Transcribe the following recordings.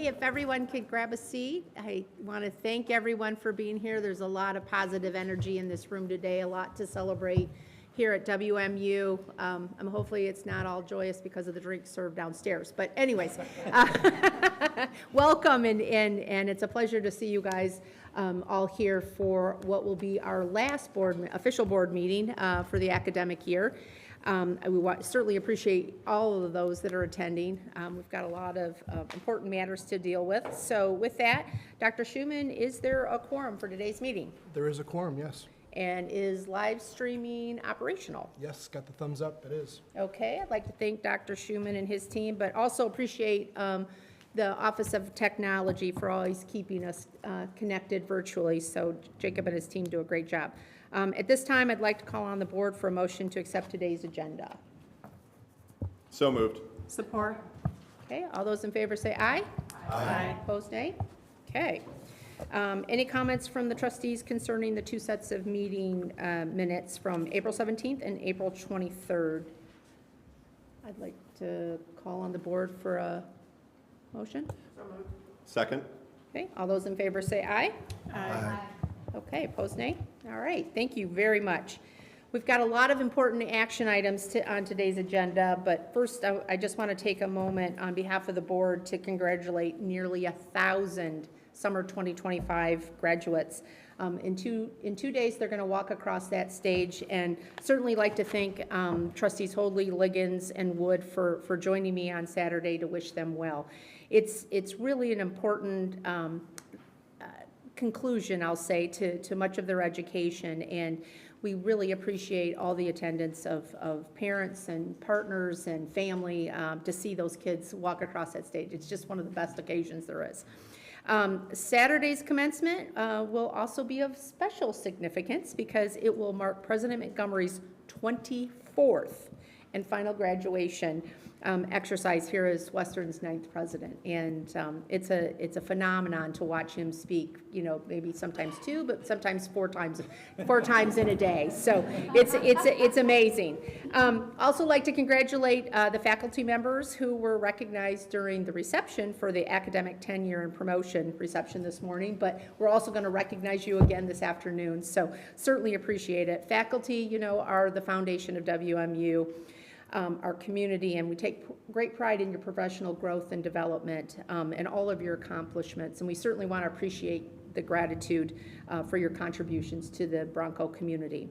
Okay, if everyone could grab a seat, I want to thank everyone for being here. There's a lot of positive energy in this room today, a lot to celebrate here at WMU. Hopefully it's not all joyous because of the drinks served downstairs. But anyways, welcome, and it's a pleasure to see you guys all here for what will be our last official board meeting for the academic year. We certainly appreciate all of those that are attending. We've got a lot of important matters to deal with. So with that, Dr. Schumann, is there a quorum for today's meeting? There is a quorum, yes. And is live streaming operational? Yes, got the thumbs up, it is. Okay, I'd like to thank Dr. Schumann and his team, but also appreciate the Office of Technology for always keeping us connected virtually. So Jacob and his team do a great job. At this time, I'd like to call on the board for a motion to accept today's agenda. So moved. Support. Okay, all those in favor say aye. Aye. Opposed, nay? Okay. Any comments from the trustees concerning the two sets of meeting minutes from April 17th and April 23rd? I'd like to call on the board for a motion. Second. Okay, all those in favor say aye. Aye. Okay, opposed, nay? All right, thank you very much. We've got a lot of important action items on today's agenda, but first I just want to take a moment on behalf of the board to congratulate nearly 1,000 summer 2025 graduates. In two days, they're going to walk across that stage, and certainly like to thank Trustees Hoadley, Liggins, and Wood for joining me on Saturday to wish them well. It's really an important conclusion, I'll say, to much of their education, and we really appreciate all the attendance of parents and partners and family to see those kids walk across that stage. It's just one of the best occasions there is. Saturday's commencement will also be of special significance because it will mark President Montgomery's 24th and final graduation exercise here as Western's 9th president. And it's a phenomenon to watch him speak, maybe sometimes two, but sometimes four times in a day. So it's amazing. Also like to congratulate the faculty members who were recognized during the reception for the academic tenure and promotion reception this morning, but we're also going to recognize you again this afternoon. So certainly appreciate it. Faculty, are the foundation of WMU. Our community, and we take great pride in your professional growth and development and all of your accomplishments, and we certainly want to appreciate the gratitude for your contributions to the Bronco community.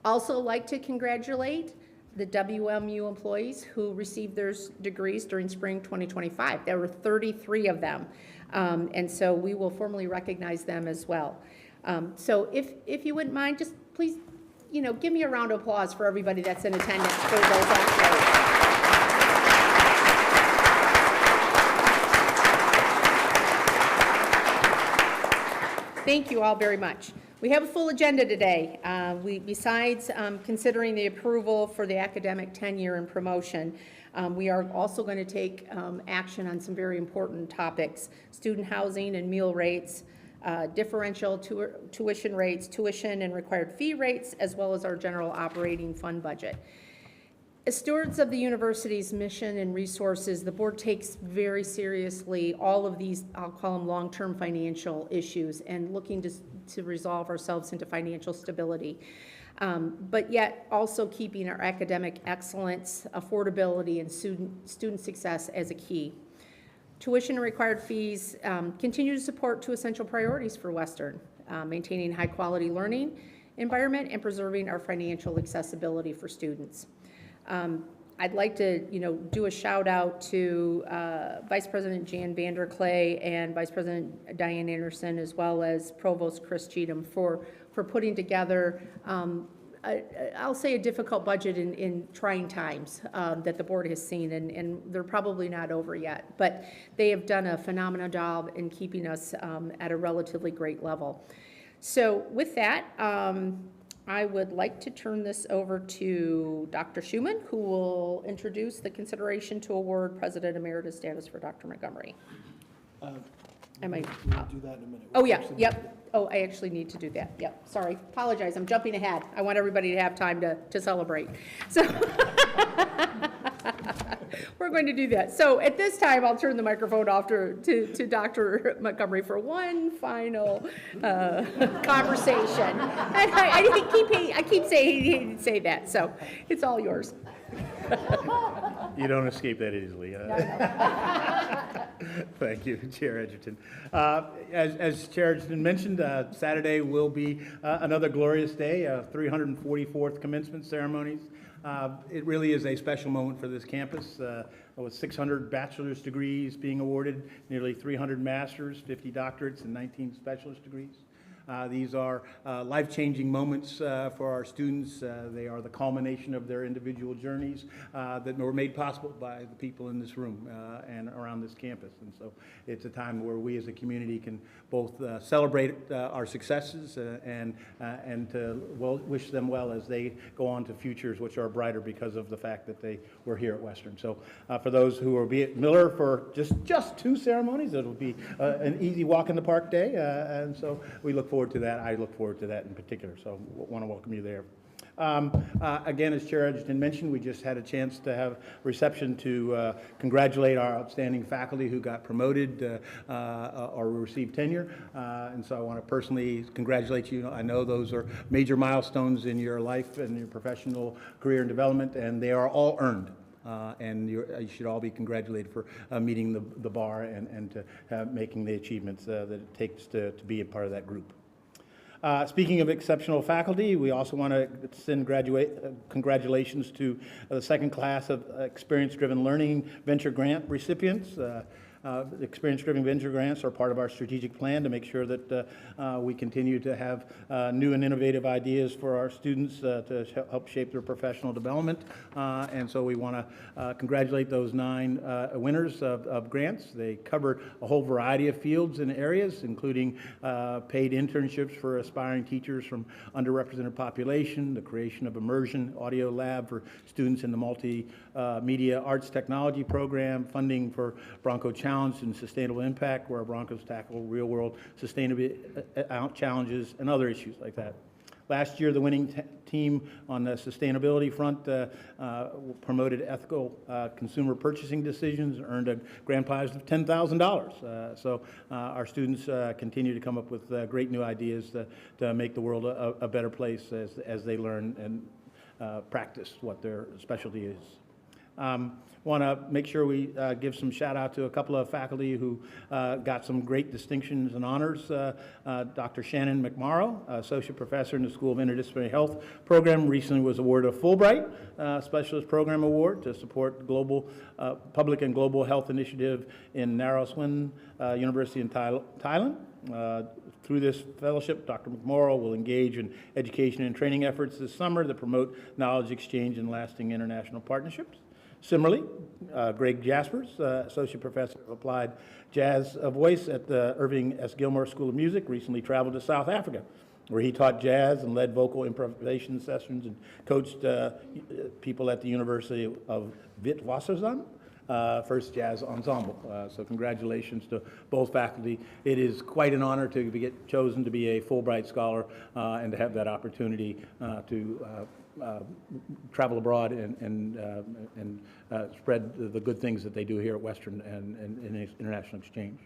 Also like to congratulate the WMU employees who received their degrees during spring 2025. There were 33 of them, and so we will formally recognize them as well. So if you wouldn't mind, just please give me a round of applause for everybody that's in attendance for those accolades. Thank you all very much. We have a full agenda today. Besides considering the approval for the academic tenure and promotion, we are also going to take action on some very important topics: student housing and meal rates, differential tuition rates, tuition and required fee rates, as well as our general operating fund budget. As stewards of the university's mission and resources, the board takes very seriously all of these, I'll call them long-term financial issues, and looking to resolve ourselves into financial stability. But yet also keeping our academic excellence, affordability, and student success as a key. Tuition and required fees continue to support two essential priorities for Western, maintaining high-quality learning environment and preserving our financial accessibility for students. I'd like to, do a shout out to Vice President Jan Vanderclay and Vice President Diane Anderson, as well as Provost Chris Cheatham for putting together I'll say a difficult budget in trying times that the board has seen, and they're probably not over yet, but they have done a phenomenal job in keeping us at a relatively great level. So with that, I would like to turn this over to Dr. Schumann, who will introduce the consideration to award President Emeritus status for Dr. Montgomery. We'll do that in a minute. Oh, yeah, yep. Oh, I actually need to do that. Yep, sorry. Apologize, I'm jumping ahead. I want everybody to have time to celebrate. So, We're going to do that. So at this time, I'll turn the microphone off to Dr. Montgomery for one final conversation. And I keep saying he didn't say that, so it's all yours. You don't escape that easily. Thank you, Chair Edgerton. As Chair Edgerton mentioned, Saturday will be another glorious day, 344th commencement ceremonies. It really is a special moment for this campus, with 600 bachelor's degrees being awarded, nearly 300 master's, 50 doctorates, and 19 specialist degrees. These are life-changing moments for our students. They are the culmination of their individual journeys that were made possible by the people in this room and around this campus. And so it's a time where we as a community can both celebrate our successes and to wish them well as they go on to futures which are brighter because of the fact that they were here at Western. So for those who will be at Miller for just 2 ceremonies, it'll be an easy walk in the park day. And so we look forward to that. I look forward to that in particular, so want to welcome you there. Again, as Chair Edgerton mentioned, we just had a chance to have a reception to congratulate our outstanding faculty who got promoted or received tenure, and so I want to personally congratulate you. I know those are major milestones in your life and your professional career and development, and they are all earned. And you should all be congratulated for meeting the bar and to making the achievements that it takes to be a part of that group. Speaking of exceptional faculty, we also want to send congratulations to the second class of Experience-Driven Learning Venture Grant recipients. Experience-driven venture grants are part of our strategic plan to make sure that we continue to have new and innovative ideas for our students to help shape their professional development. And so we want to congratulate those 9 winners of grants. They cover a whole variety of fields and areas, including paid internships for aspiring teachers from underrepresented population, the creation of immersion audio lab for students in the multimedia arts technology program, funding for Bronco Challenge and Sustainable Impact, where our Broncos tackle real-world sustainability challenges and other issues like that. Last year, the winning team on the sustainability front promoted ethical consumer purchasing decisions, earned a grand prize of $10,000. So our students continue to come up with great new ideas to make the world a better place as they learn and practice what their specialty is. Want to make sure we give some shout out to a couple of faculty who got some great distinctions and honors. Dr. Shannon McMorrow, Associate Professor in the School of Interdisciplinary Health Program, recently was awarded a Fulbright Specialist Program Award to support global public and global health initiative in Narrowswin University in Thailand. Through this fellowship, Dr. McMorrow will engage in education and training efforts this summer to promote knowledge exchange and lasting international partnerships. Similarly, Greg Jaspers, Associate Professor of Applied Jazz Voice at the Irving S. Gilmore School of Music, recently traveled to South Africa, where he taught jazz and led vocal improvisation sessions and coached people at the University of Witwatersrand, First Jazz Ensemble. So congratulations to both faculty. It is quite an honor to get chosen to be a Fulbright Scholar and to have that opportunity to travel abroad and spread the good things that they do here at Western and in international exchange.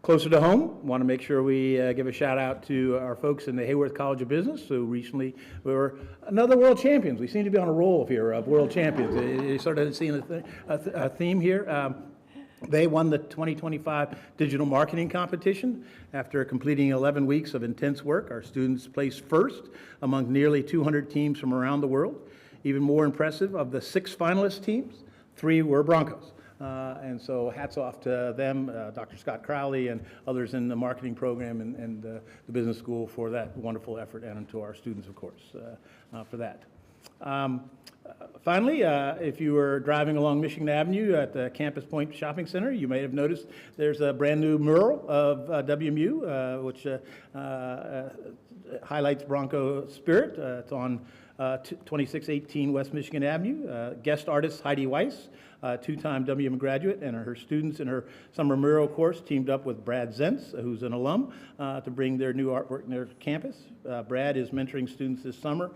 Closer to home, want to make sure we give a shout out to our folks in the Hayworth College of Business who recently were another world champions. We seem to be on a roll here of world champions. You sort of seen a theme here. They won the 2025 Digital Marketing Competition. After completing 11 weeks of intense work, our students placed first among nearly 200 teams from around the world. Even more impressive, of the 6 finalist teams, 3 were Broncos. And so hats off to them, Dr. Scott Crowley and others in the marketing program and the business school for that wonderful effort, and to our students, of course, for that. Finally, if you were driving along Michigan Avenue at the Campus Point Shopping Center, you may have noticed there's a brand new mural of WMU, which highlights Bronco spirit. It's on 2618 West Michigan Avenue. Guest artist Heidi Weiss two-time WM graduate, and her students in her summer mural course teamed up with Brad Zentz, who's an alum, to bring their new artwork to their campus. Brad is mentoring students this summer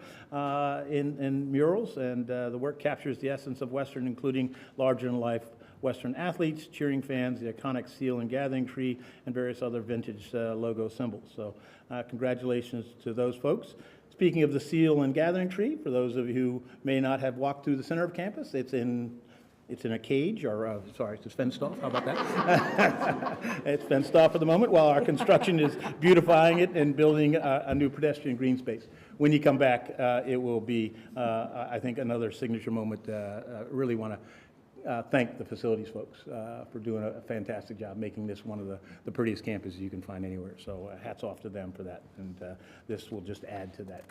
in murals, and the work captures the essence of Western, including larger-than-life Western athletes, cheering fans, the iconic seal and gathering tree, and various other vintage logo symbols. So congratulations to those folks. Speaking of the seal and gathering tree, for those of you who may not have walked through the center of campus, it's in a cage, or sorry, it's fenced off. How about that? It's fenced off for the moment while our construction is beautifying it and building a new pedestrian green space. When you come back, it will be, I think, another signature moment. Really want to thank the facilities folks for doing a fantastic job making this one of the prettiest campuses you can find anywhere. So hats off to them for that. And this will just add to that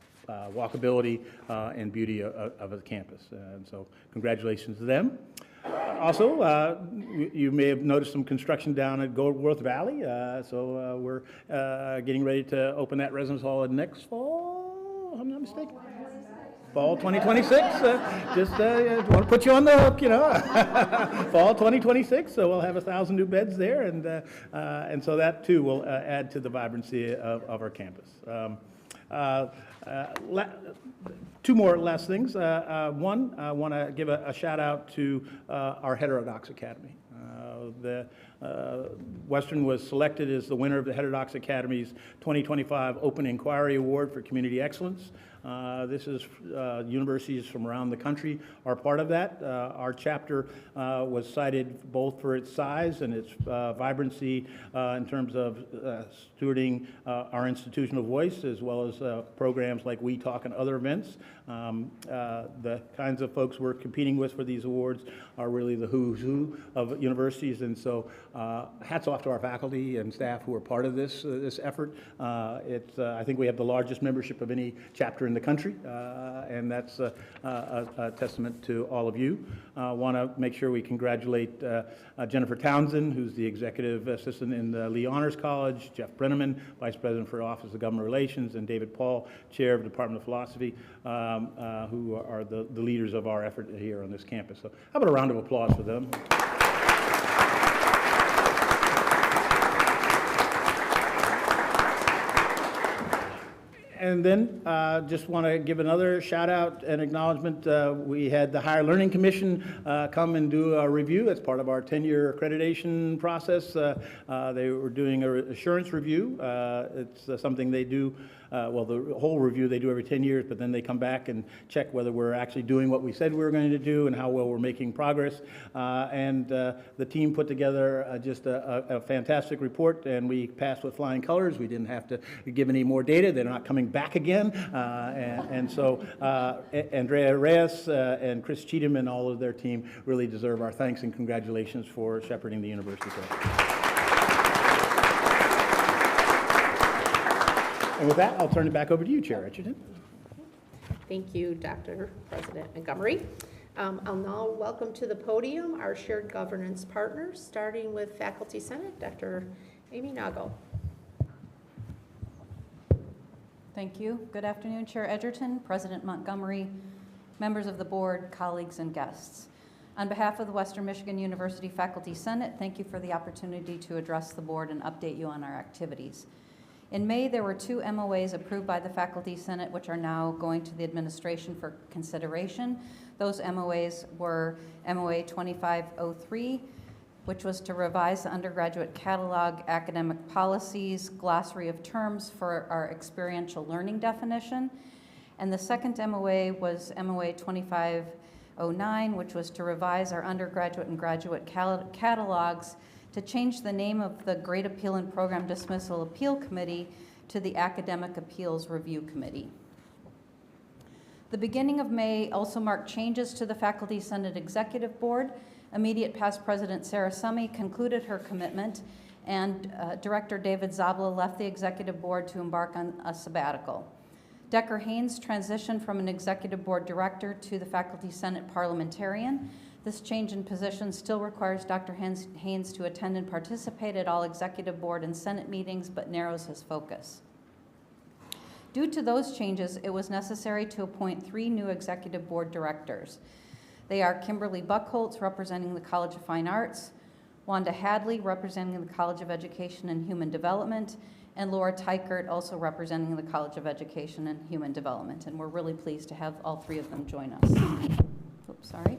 walkability and beauty of the campus. And so congratulations to them. Also, you may have noticed some construction down at Goldworth Valley. So we're getting ready to open that residence hall next fall, if I'm not mistaken. Fall 2026, just want to put you on the hook, you know. Fall 2026, so we'll have 1,000 new beds there, and so that too will add to the vibrancy of our campus. Two more last things. One, I want to give a shout out to our Heterodox Academy. The Western was selected as the winner of the Heterodox Academy's 2025 Open Inquiry Award for Community Excellence. This is universities from around the country are part of that. Our chapter was cited both for its size and its vibrancy in terms of stewarding our institutional voice, as well as programs like We Talk and other events. The kinds of folks we're competing with for these awards are really the who's who of universities, and so hats off to our faculty and staff who are part of this effort. I think we have the largest membership of any chapter in the country, and that's a testament to all of you. I want to make sure we congratulate Jennifer Townsend, who's the executive assistant in the Lee Honors College, Jeff Brenneman, vice president for Office of Government Relations, and David Paul, chair of the Department of Philosophy, who are the leaders of our effort here on this campus. So how about a round of applause for them? And then just want to give another shout out and acknowledgement. We had the Higher Learning Commission come and do a review as part of our 10-year accreditation process. They were doing an assurance review. It's something they do, well, the whole review they do every 10 years, but then they come back and check whether we're actually doing what we said we were going to do and how well we're making progress. And the team put together just a fantastic report, and we passed with flying colors. We didn't have to give any more data. They're not coming back again. And so Andrea Reyes and Chris Cheatham and all of their team really deserve our thanks and congratulations for shepherding the university. And with that, I'll turn it back over to you, Chair Edgerton. Thank you, Dr. President Montgomery. I'll now welcome to the podium our shared governance partners, starting with Faculty Senate, Dr. Amy Nago. Thank you. Good afternoon, Chair Edgerton, President Montgomery, members of the board, colleagues, and guests. On behalf of the Western Michigan University Faculty Senate, thank you for the opportunity to address the board and update you on our activities. In May, there were 2 MOAs approved by the Faculty Senate, which are now going to the administration for consideration. Those MOAs were MOA 2503, which was to revise the undergraduate catalog, academic policies, glossary of terms for our experiential learning definition. And the second MOA was MOA 2509, which was to revise our undergraduate and graduate catalogs to change the name of the Grade Appeal and Program Dismissal Appeal Committee to the Academic Appeals Review Committee. The beginning of May also marked changes to the Faculty Senate Executive Board. Immediate past President Sarah Summey concluded her commitment, and Director David Zabla left the Executive Board to embark on a sabbatical. Decker Haynes transitioned from an Executive Board Director to the Faculty Senate Parliamentarian. This change in position still requires Dr. Haynes to attend and participate at all Executive Board and Senate meetings, but narrows his focus. Due to those changes, it was necessary to appoint 3 new Executive Board Directors. They are Kimberly Buckholtz, representing the College of Fine Arts, Wanda Hadley, representing the College of Education and Human Development, and Laura Teichert, also representing the College of Education and Human Development. And we're really pleased to have all three of them join us. Oops, sorry.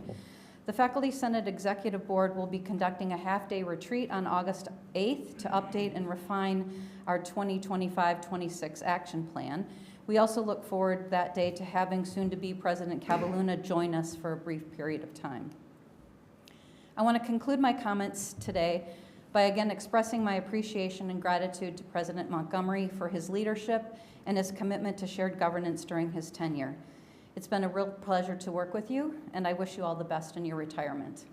The Faculty Senate Executive Board will be conducting a half-day retreat on August 8th to update and refine our 2025-26 action plan. We also look forward that day to having soon-to-be President Cavalluna join us for a brief period of time. I want to conclude my comments today by again expressing my appreciation and gratitude to President Montgomery for his leadership and his commitment to shared governance during his tenure. It's been a real pleasure to work with you, and I wish you all the best in your retirement.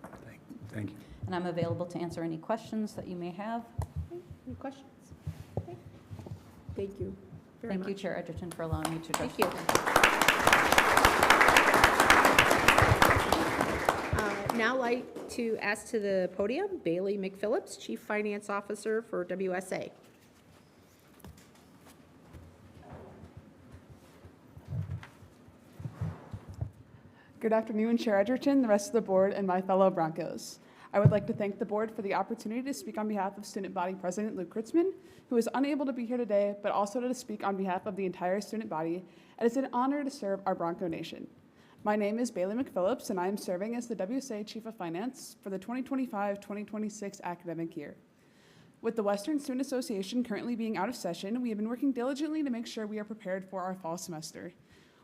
Thank you. And I'm available to answer any questions that you may have. Any questions? Okay. Thank you very much. Thank you, Chair Edgerton, for allowing me to address Thank you. Now I'd like to ask to the podium Bailey McPhillips, Chief Finance Officer for WSA. Good afternoon, Chair Edgerton, the rest of the board, and my fellow Broncos. I would like to thank the board for the opportunity to speak on behalf of Student Body President Luke Kritzman, who is unable to be here today, but also to speak on behalf of the entire student body. And it's an honor to serve our Bronco Nation. My name is Bailey McPhillips, and I am serving as the WSA Chief of Finance for the 2025-2026 academic year. With the Western Student Association currently being out of session, we have been working diligently to make sure we are prepared for our fall semester.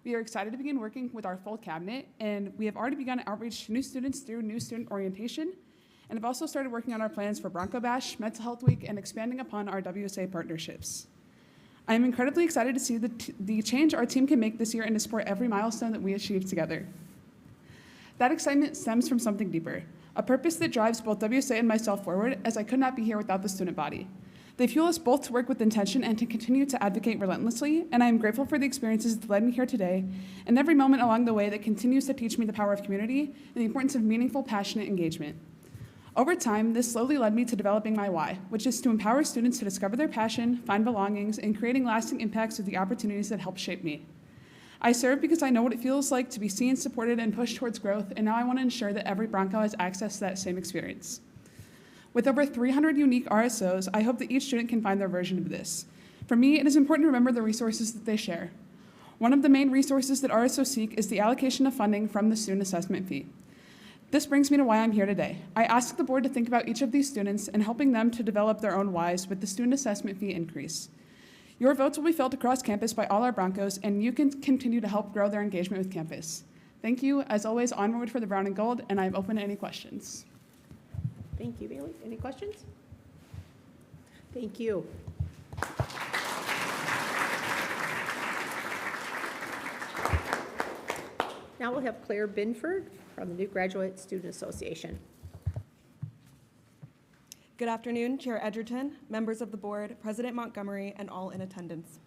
We are excited to begin working with our full cabinet, and we have already begun outreach to new students through new student orientation, and have also started working on our plans for Bronco Bash, Mental Health Week, and expanding upon our WSA partnerships. I am incredibly excited to see the change our team can make this year and to support every milestone that we achieve together. That excitement stems from something deeper, a purpose that drives both WSA and myself forward, as I could not be here without the student body. They fuel us both to work with intention and to continue to advocate relentlessly, and I am grateful for the experiences that led me here today and every moment along the way that continues to teach me the power of community and the importance of meaningful, passionate engagement. Over time, this slowly led me to developing my why, which is to empower students to discover their passion, find belongings, and creating lasting impacts with the opportunities that help shape me. I serve because I know what it feels like to be seen, supported, and pushed towards growth, and now I want to ensure that every Bronco has access to that same experience. With over 300 unique RSOs, I hope that each student can find their version of this. For me, it is important to remember the resources that they share. One of the main resources that RSOs seek is the allocation of funding from the student assessment fee. This brings me to why I'm here today. I asked the board to think about each of these students and helping them to develop their own whys with the student assessment fee increase. Your votes will be felt across campus by all our Broncos, and you can continue to help grow their engagement with campus. Thank you. As always, onward for the brown and gold, and I'm open to any questions. Thank you, Bailey. Any questions? Thank you. Now we'll have Claire Binford from the New Graduate Student Association. Good afternoon, Chair Edgerton, members of the board, President Montgomery, and all in attendance.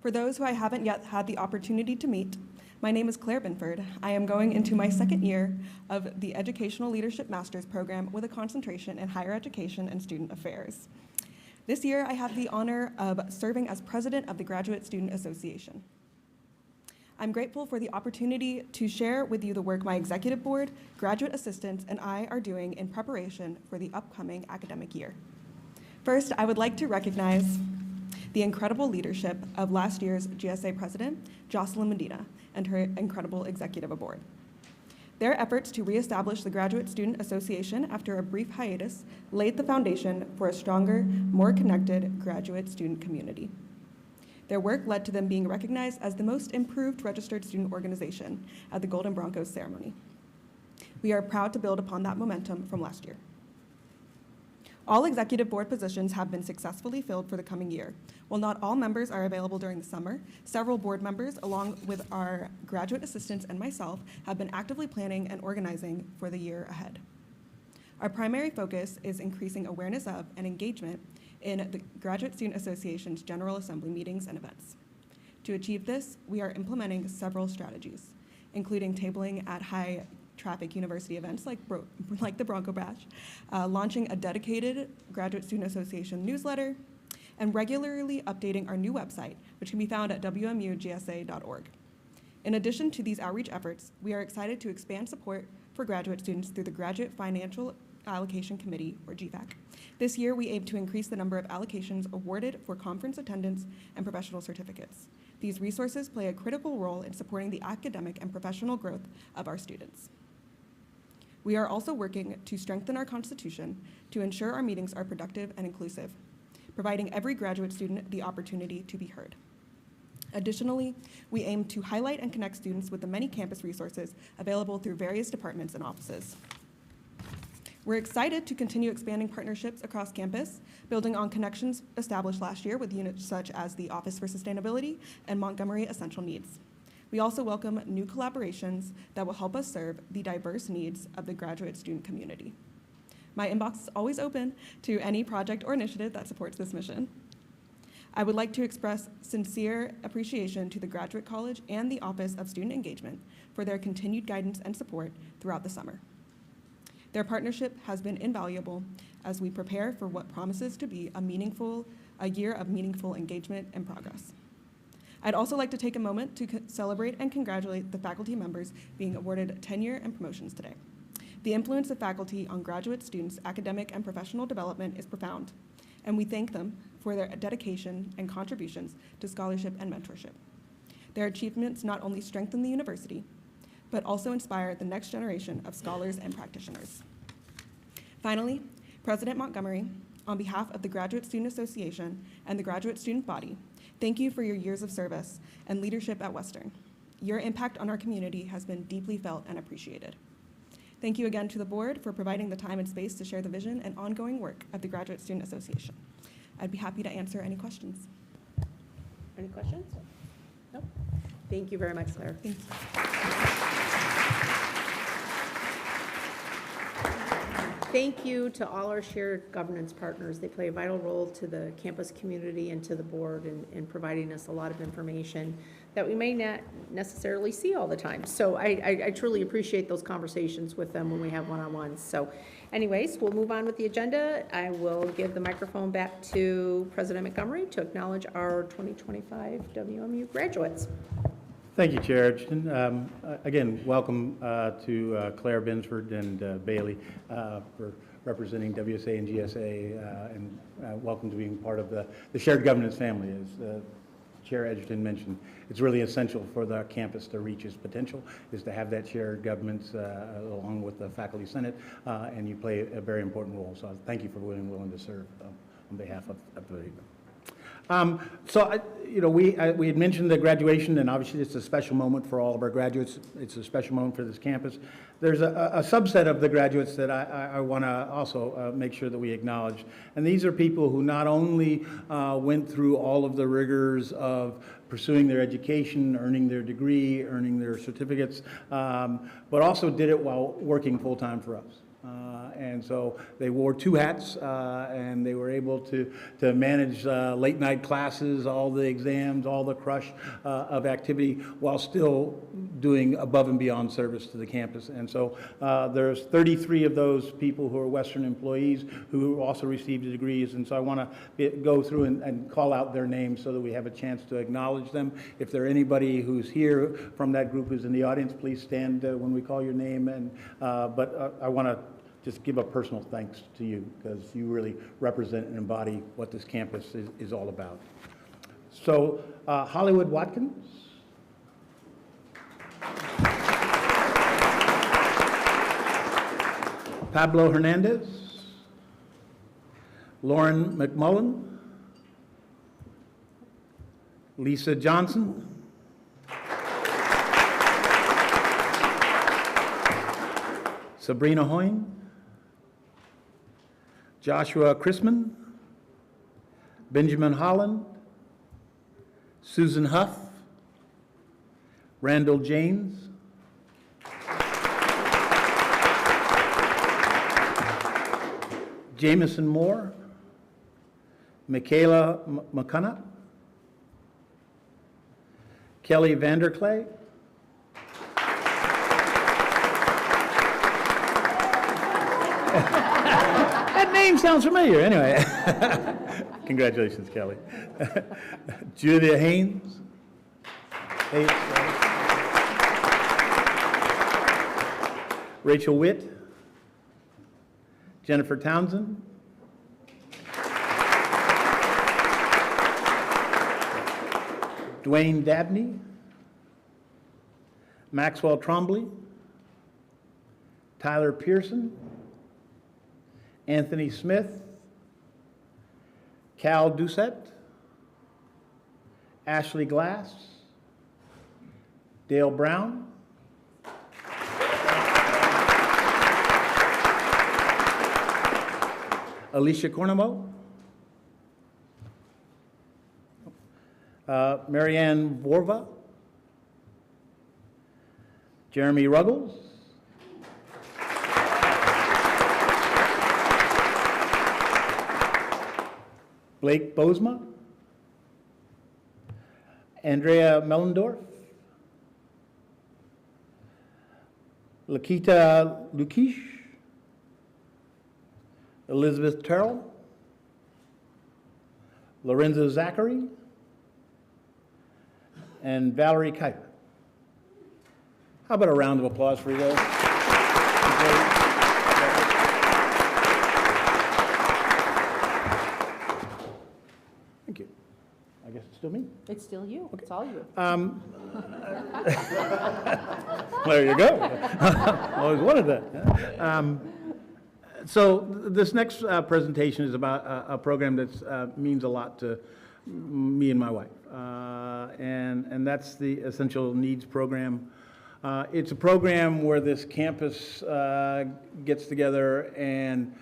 For those who I haven't yet had the opportunity to meet, my name is Claire Binford. I am going into my second year of the Educational Leadership Master's Program with a concentration in higher education and student affairs. This year, I have the honor of serving as president of the Graduate Student Association. I'm grateful for the opportunity to share with you the work my executive board, graduate assistants, and I are doing in preparation for the upcoming academic year. First, I would like to recognize the incredible leadership of last year's GSA president, Jocelyn Medina, and her incredible executive board. Their efforts to reestablish the Graduate Student Association after a brief hiatus laid the foundation for a stronger, more connected graduate student community. Their work led to them being recognized as the most improved registered student organization at the Golden Broncos ceremony. We are proud to build upon that momentum from last year. All executive board positions have been successfully filled for the coming year. While not all members are available during the summer, several board members, along with our graduate assistants and myself, have been actively planning and organizing for the year ahead. Our primary focus is increasing awareness of and engagement in the Graduate Student Association's General Assembly meetings and events. To achieve this, we are implementing several strategies, including tabling at high-traffic university events like the Bronco Bash, launching a dedicated Graduate Student Association newsletter, and regularly updating our new website, which can be found at wmugsa.org. In addition to these outreach efforts, we are excited to expand support for graduate students through the Graduate Financial Allocation Committee, or GFAC. This year, we aim to increase the number of allocations awarded for conference attendance and professional certificates. These resources play a critical role in supporting the academic and professional growth of our students. We are also working to strengthen our Constitution to ensure our meetings are productive and inclusive, providing every graduate student the opportunity to be heard. Additionally, we aim to highlight and connect students with the many campus resources available through various departments and offices. We're excited to continue expanding partnerships across campus, building on connections established last year with units such as the Office for Sustainability and Montgomery Essential Needs. We also welcome new collaborations that will help us serve the diverse needs of the graduate student community. My inbox is always open to any project or initiative that supports this mission. I would like to express sincere appreciation to the Graduate College and the Office of Student Engagement for their continued guidance and support throughout the summer. Their partnership has been invaluable as we prepare for what promises to be a year of meaningful engagement and progress. I'd also like to take a moment to celebrate and congratulate the faculty members being awarded tenure and promotions today. The influence of faculty on graduate students' academic and professional development is profound, and we thank them for their dedication and contributions to scholarship and mentorship. Their achievements not only strengthen the university, but also inspire the next generation of scholars and practitioners. Finally, President Montgomery, on behalf of the Graduate Student Association and the graduate student body, thank you for your years of service and leadership at Western. Your impact on our community has been deeply felt and appreciated. Thank you again to the board for providing the time and space to share the vision and ongoing work of the Graduate Student Association. I'd be happy to answer any questions. Any questions? No? Thank you very much, Claire. Thank you. Thank you to all our shared governance partners. They play a vital role to the campus community and to the board in providing us a lot of information that we may not necessarily see all the time. So I truly appreciate those conversations with them when we have one-on-ones. So anyways, we'll move on with the agenda. I will give the microphone back to President Montgomery to acknowledge our 2025 WMU graduates. Thank you, Chair Edgerton. Again, welcome to Claire Binsford and Bailey for representing WSA and GSA, and welcome to being part of the shared governance family. As Chair Edgerton mentioned, it's really essential for the campus to reach its potential, is to have that shared governance along with the faculty senate, and you play a very important role. So thank you for being willing to serve on behalf of the we had mentioned the graduation, and obviously it's a special moment for all of our graduates. It's a special moment for this campus. There's a subset of the graduates that I want to also make sure that we acknowledge. And these are people who not only went through all of the rigors of pursuing their education, earning their degree, earning their certificates, but also did it while working full-time for us. And so they wore two hats, and they were able to manage late night classes, all the exams, all the crush of activity, while still doing above and beyond service to the campus. And so there's 33 of those people who are Western employees who also received degrees. And so I want to go through and call out their names so that we have a chance to acknowledge them. If there anybody who's here from that group who's in the audience, please stand when we call your name. And but I want to just give a personal thanks to you, because you really represent and embody what this campus is all about. So, Hollywood Watkins. Pablo Hernandez. Lauren McMullen. Lisa Johnson. Sabrina Hoyne. Joshua Chrisman, Benjamin Holland, Susan Huff, Randall James, Jameson Moore, Michaela McCunna, Kelly Vanderclay, that name sounds familiar. Anyway, congratulations, Kelly. Julia Haynes. Rachel Witt, Jennifer Townsend, Dwayne Dabney, Maxwell Trombley, Tyler Pearson, Anthony Smith, Cal Doucette, Ashley Glass, Dale Brown, Alicia Cornamo, Marianne Vorva, Jeremy Ruggles, Blake Bozma, Andrea Mellendorf, Lakita Lukish, Elizabeth Terrell, Lorenzo Zachary, and Valerie Kuiper. How about a round of applause for you guys? Thank you. I guess it's still me. It's still you. It's all you. There you go. Always wanted that. So this next presentation is about a program that means a lot to me and my wife, and that's the Essential Needs Program. It's a program where this campus gets together and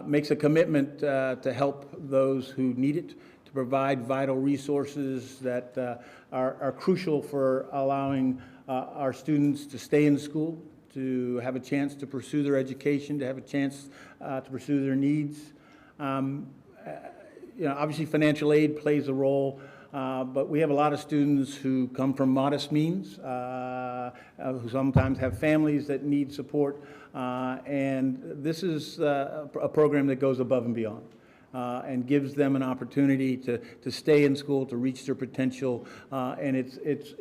makes a commitment to help those who need it, to provide vital resources that are crucial for allowing our students to stay in school, to have a chance to pursue their education, to have a chance to pursue their needs. Obviously financial aid plays a role, but we have a lot of students who come from modest means, who sometimes have families that need support, and this is a program that goes above and beyond. And gives them an opportunity to stay in school, to reach their potential, and it's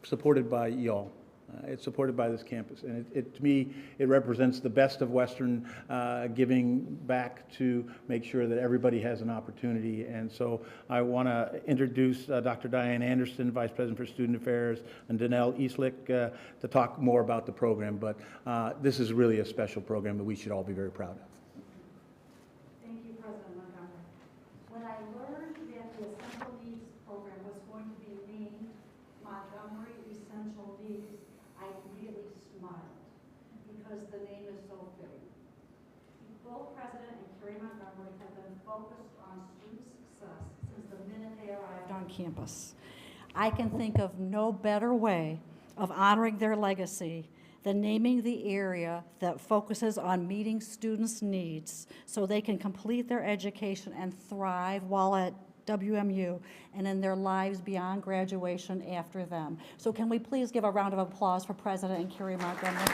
supported by y'all. It's supported by this campus, and to me, it represents the best of Western, giving back to make sure that everybody has an opportunity. And so I want to introduce Dr. Diane Anderson, Vice President for Student Affairs, and Danelle Eastlick to talk more about the program. But this is really a special program that we should all be very proud of. Thank you, President Montgomery. When I learned that the Essential Needs Program was going to be named Montgomery Essential Needs, I really smiled because the name is so fitting. Both President and Carrie Montgomery have been focused on student success since the minute they arrived on campus. I can think of no better way of honoring their legacy than naming the area that focuses on meeting students' needs so they can complete their education and thrive while at WMU and in their lives beyond graduation after them. So can we please give a round of applause for President and Carrie Montgomery?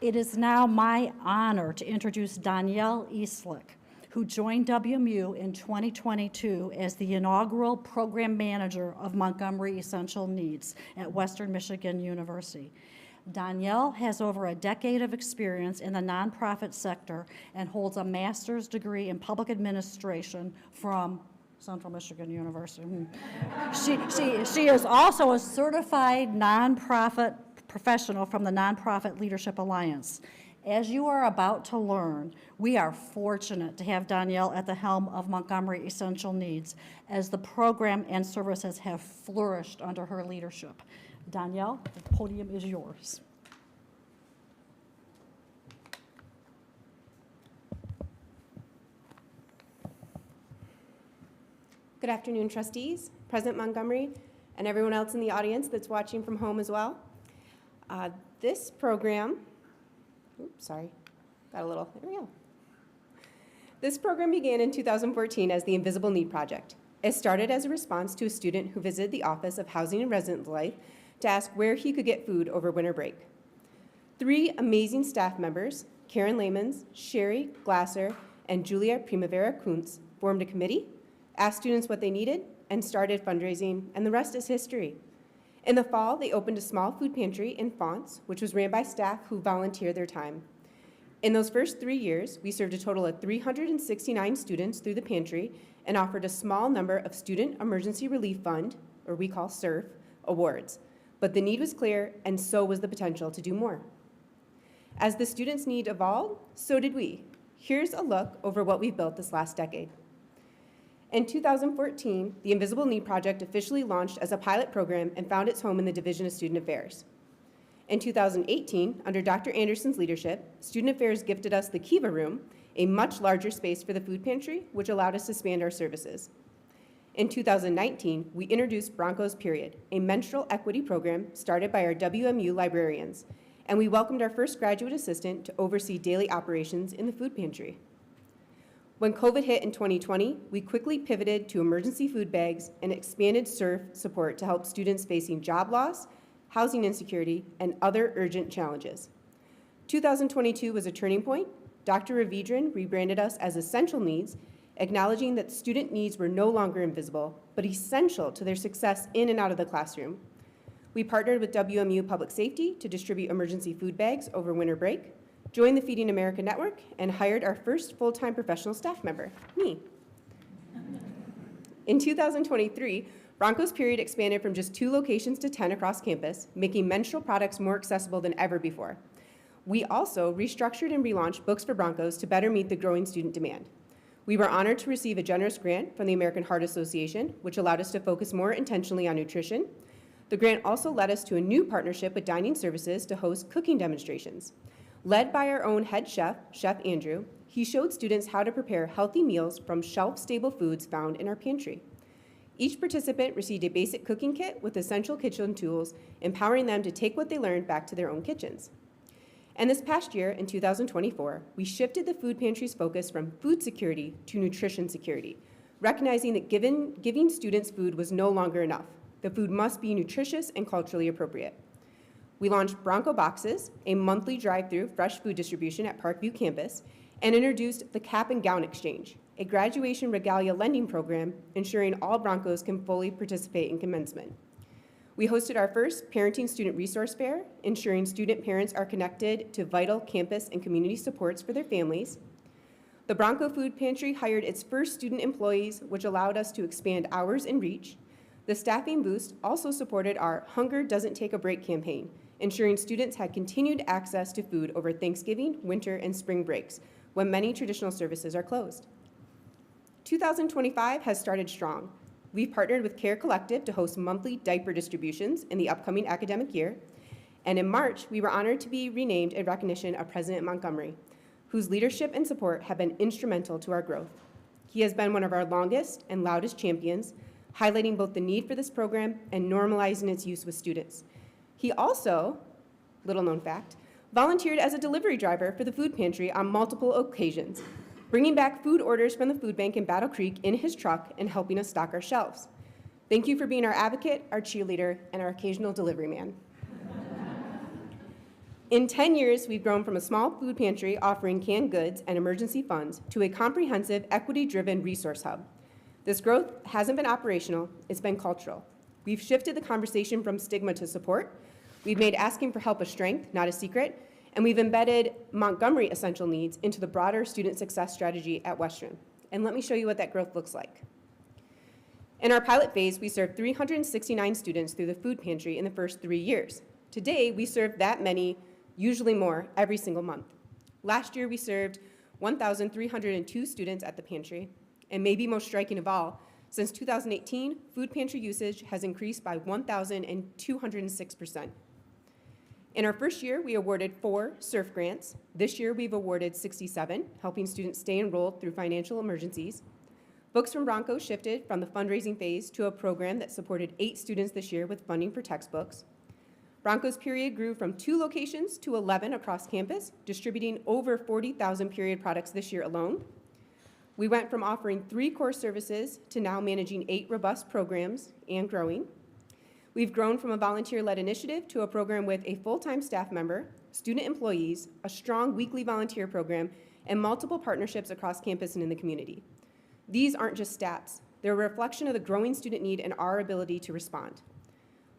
It is now my honor to introduce Danelle Eastlick, who joined WMU in 2022 as the inaugural program manager of Montgomery Essential Needs at Western Michigan University. Danelle has over a decade of experience in the nonprofit sector and holds a master's degree in public administration from Central Michigan University. She is also a certified nonprofit professional from the Nonprofit Leadership Alliance. As you are about to learn, we are fortunate to have Danelle at the helm of Montgomery Essential Needs as the program and services have flourished under her leadership. Danelle, the podium is yours. Good afternoon, trustees, President Montgomery, and everyone else in the audience that's watching from home as well. This program, there we go. This program began in 2014 as the Invisible Need Project. It started as a response to a student who visited the Office of Housing and Resident Life to ask where he could get food over winter break. 3 amazing staff members, Karen Lamans, Sherry Glasser, and Julia Primavera Kuntz, formed a committee, asked students what they needed, and started fundraising, and the rest is history. In the fall, they opened a small food pantry in Fonts, which was ran by staff who volunteered their time. In those first 3 years, we served a total of 369 students through the pantry and offered a small number of Student Emergency Relief Fund, or we call SERF, awards. But the need was clear, and so was the potential to do more. As the students' need evolved, so did we. Here's a look over what we've built this last decade. In 2014, the Invisible Need Project officially launched as a pilot program and found its home in the Division of Student Affairs. In 2018, under Dr. Anderson's leadership, Student Affairs gifted us the Kiva Room, a much larger space for the food pantry, which allowed us to expand our services. In 2019, we introduced Broncos Period, a menstrual equity program started by our WMU librarians, and we welcomed our first graduate assistant to oversee daily operations in the food pantry. When COVID hit in 2020, we quickly pivoted to emergency food bags and expanded SERF support to help students facing job loss, housing insecurity, and other urgent challenges. 2022 was a turning point. Dr. Ravidran rebranded us as Essential Needs, acknowledging that student needs were no longer invisible, but essential to their success in and out of the classroom. We partnered with WMU Public Safety to distribute emergency food bags over winter break, joined the Feeding America Network, and hired our first full-time professional staff member, me. In 2023, Broncos Period expanded from just 2 locations to 10 across campus, making menstrual products more accessible than ever before. We also restructured and relaunched Books for Broncos to better meet the growing student demand. We were honored to receive a generous grant from the American Heart Association, which allowed us to focus more intentionally on nutrition. The grant also led us to a new partnership with Dining Services to host cooking demonstrations. Led by our own head chef, Chef Andrew, he showed students how to prepare healthy meals from shelf-stable foods found in our pantry. Each participant received a basic cooking kit with essential kitchen tools, empowering them to take what they learned back to their own kitchens. And this past year, in 2024, we shifted the food pantry's focus from food security to nutrition security, recognizing that giving students food was no longer enough. The food must be nutritious and culturally appropriate. We launched Bronco Boxes, a monthly drive-through fresh food distribution at Parkview campus, and introduced the Cap and Gown Exchange, a graduation regalia lending program ensuring all Broncos can fully participate in commencement. We hosted our first Parenting Student Resource Fair, ensuring student parents are connected to vital campus and community supports for their families. The Bronco Food Pantry hired its first student employees, which allowed us to expand hours and reach. The staffing boost also supported our Hunger Doesn't Take a Break campaign, ensuring students had continued access to food over Thanksgiving, winter, and spring breaks, when many traditional services are closed. 2025 has started strong. We've partnered with Care Collective to host monthly diaper distributions in the upcoming academic year. And in March, we were honored to be renamed in recognition of President Montgomery, whose leadership and support have been instrumental to our growth. He has been one of our longest and loudest champions, highlighting both the need for this program and normalizing its use with students. He also, little known fact, volunteered as a delivery driver for the food pantry on multiple occasions, bringing back food orders from the food bank in Battle Creek in his truck and helping us stock our shelves. Thank you for being our advocate, our cheerleader, and our occasional delivery man. In 10 years, we've grown from a small food pantry offering canned goods and emergency funds to a comprehensive, equity-driven resource hub. This growth hasn't been operational, it's been cultural. We've shifted the conversation from stigma to support. We've made asking for help a strength, not a secret, and we've embedded Montgomery Essential Needs into the broader student success strategy at Western. And let me show you what that growth looks like. In our pilot phase, we served 369 students through the food pantry in the first 3 years. Today, we serve that many, usually more, every single month. Last year, we served 1,302 students at the pantry, and maybe most striking of all, since 2018, food pantry usage has increased by 1,206%. In our first year, we awarded 4 SERF grants. This year, we've awarded 67, helping students stay enrolled through financial emergencies. Books from Bronco shifted from the fundraising phase to a program that supported 8 students this year with funding for textbooks. Broncos Period grew from 2 locations to 11 across campus, distributing over 40,000 period products this year alone. We went from offering 3 core services to now managing 8 robust programs and growing. We've grown from a volunteer-led initiative to a program with a full-time staff member, student employees, a strong weekly volunteer program, and multiple partnerships across campus and in the community. These aren't just stats. They're a reflection of the growing student need and our ability to respond.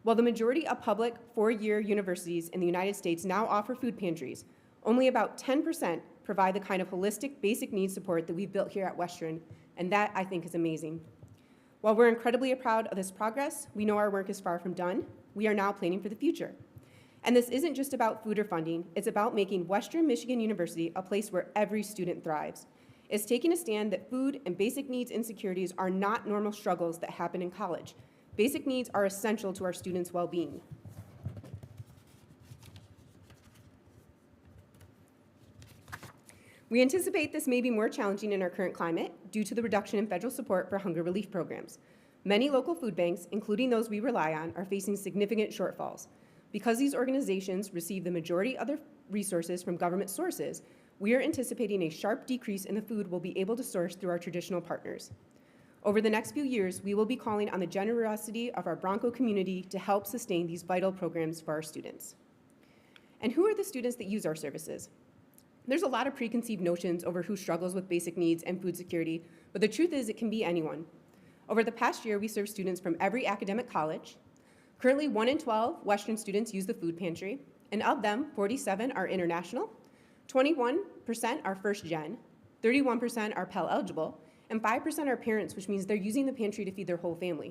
While the majority of public four-year universities in the United States now offer food pantries, only about 10% provide the kind of holistic basic needs support that we've built here at Western, and that, I think, is amazing. While we're incredibly proud of this progress, we know our work is far from done. We are now planning for the future. And this isn't just about food or funding, it's about making Western Michigan University a place where every student thrives. It's taking a stand that food and basic needs insecurities are not normal struggles that happen in college. Basic needs are essential to our students' well-being. We anticipate this may be more challenging in our current climate due to the reduction in federal support for hunger relief programs. Many local food banks, including those we rely on, are facing significant shortfalls. Because these organizations receive the majority of their resources from government sources, we are anticipating a sharp decrease in the food we'll be able to source through our traditional partners. Over the next few years, we will be calling on the generosity of our Bronco community to help sustain these vital programs for our students. And who are the students that use our services? There's a lot of preconceived notions over who struggles with basic needs and food security, but the truth is it can be anyone. Over the past year, we served students from every academic college. Currently, 1 in 12 Western students use the food pantry, and of them, 47 are international, 21% are first gen, 31% are Pell eligible, and 5% are parents, which means they're using the pantry to feed their whole family.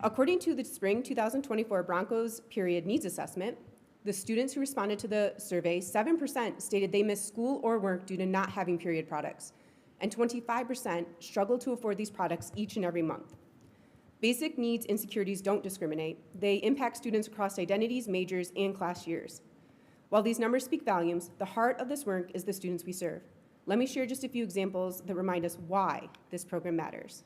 According to the spring 2024 Broncos Period Needs Assessment, the students who responded to the survey, 7% stated they missed school or work due to not having period products, and 25% struggled to afford these products each and every month. Basic needs insecurities don't discriminate. They impact students across identities, majors, and class years. While these numbers speak volumes, the heart of this work is the students we serve. Let me share just a few examples that remind us why this program matters.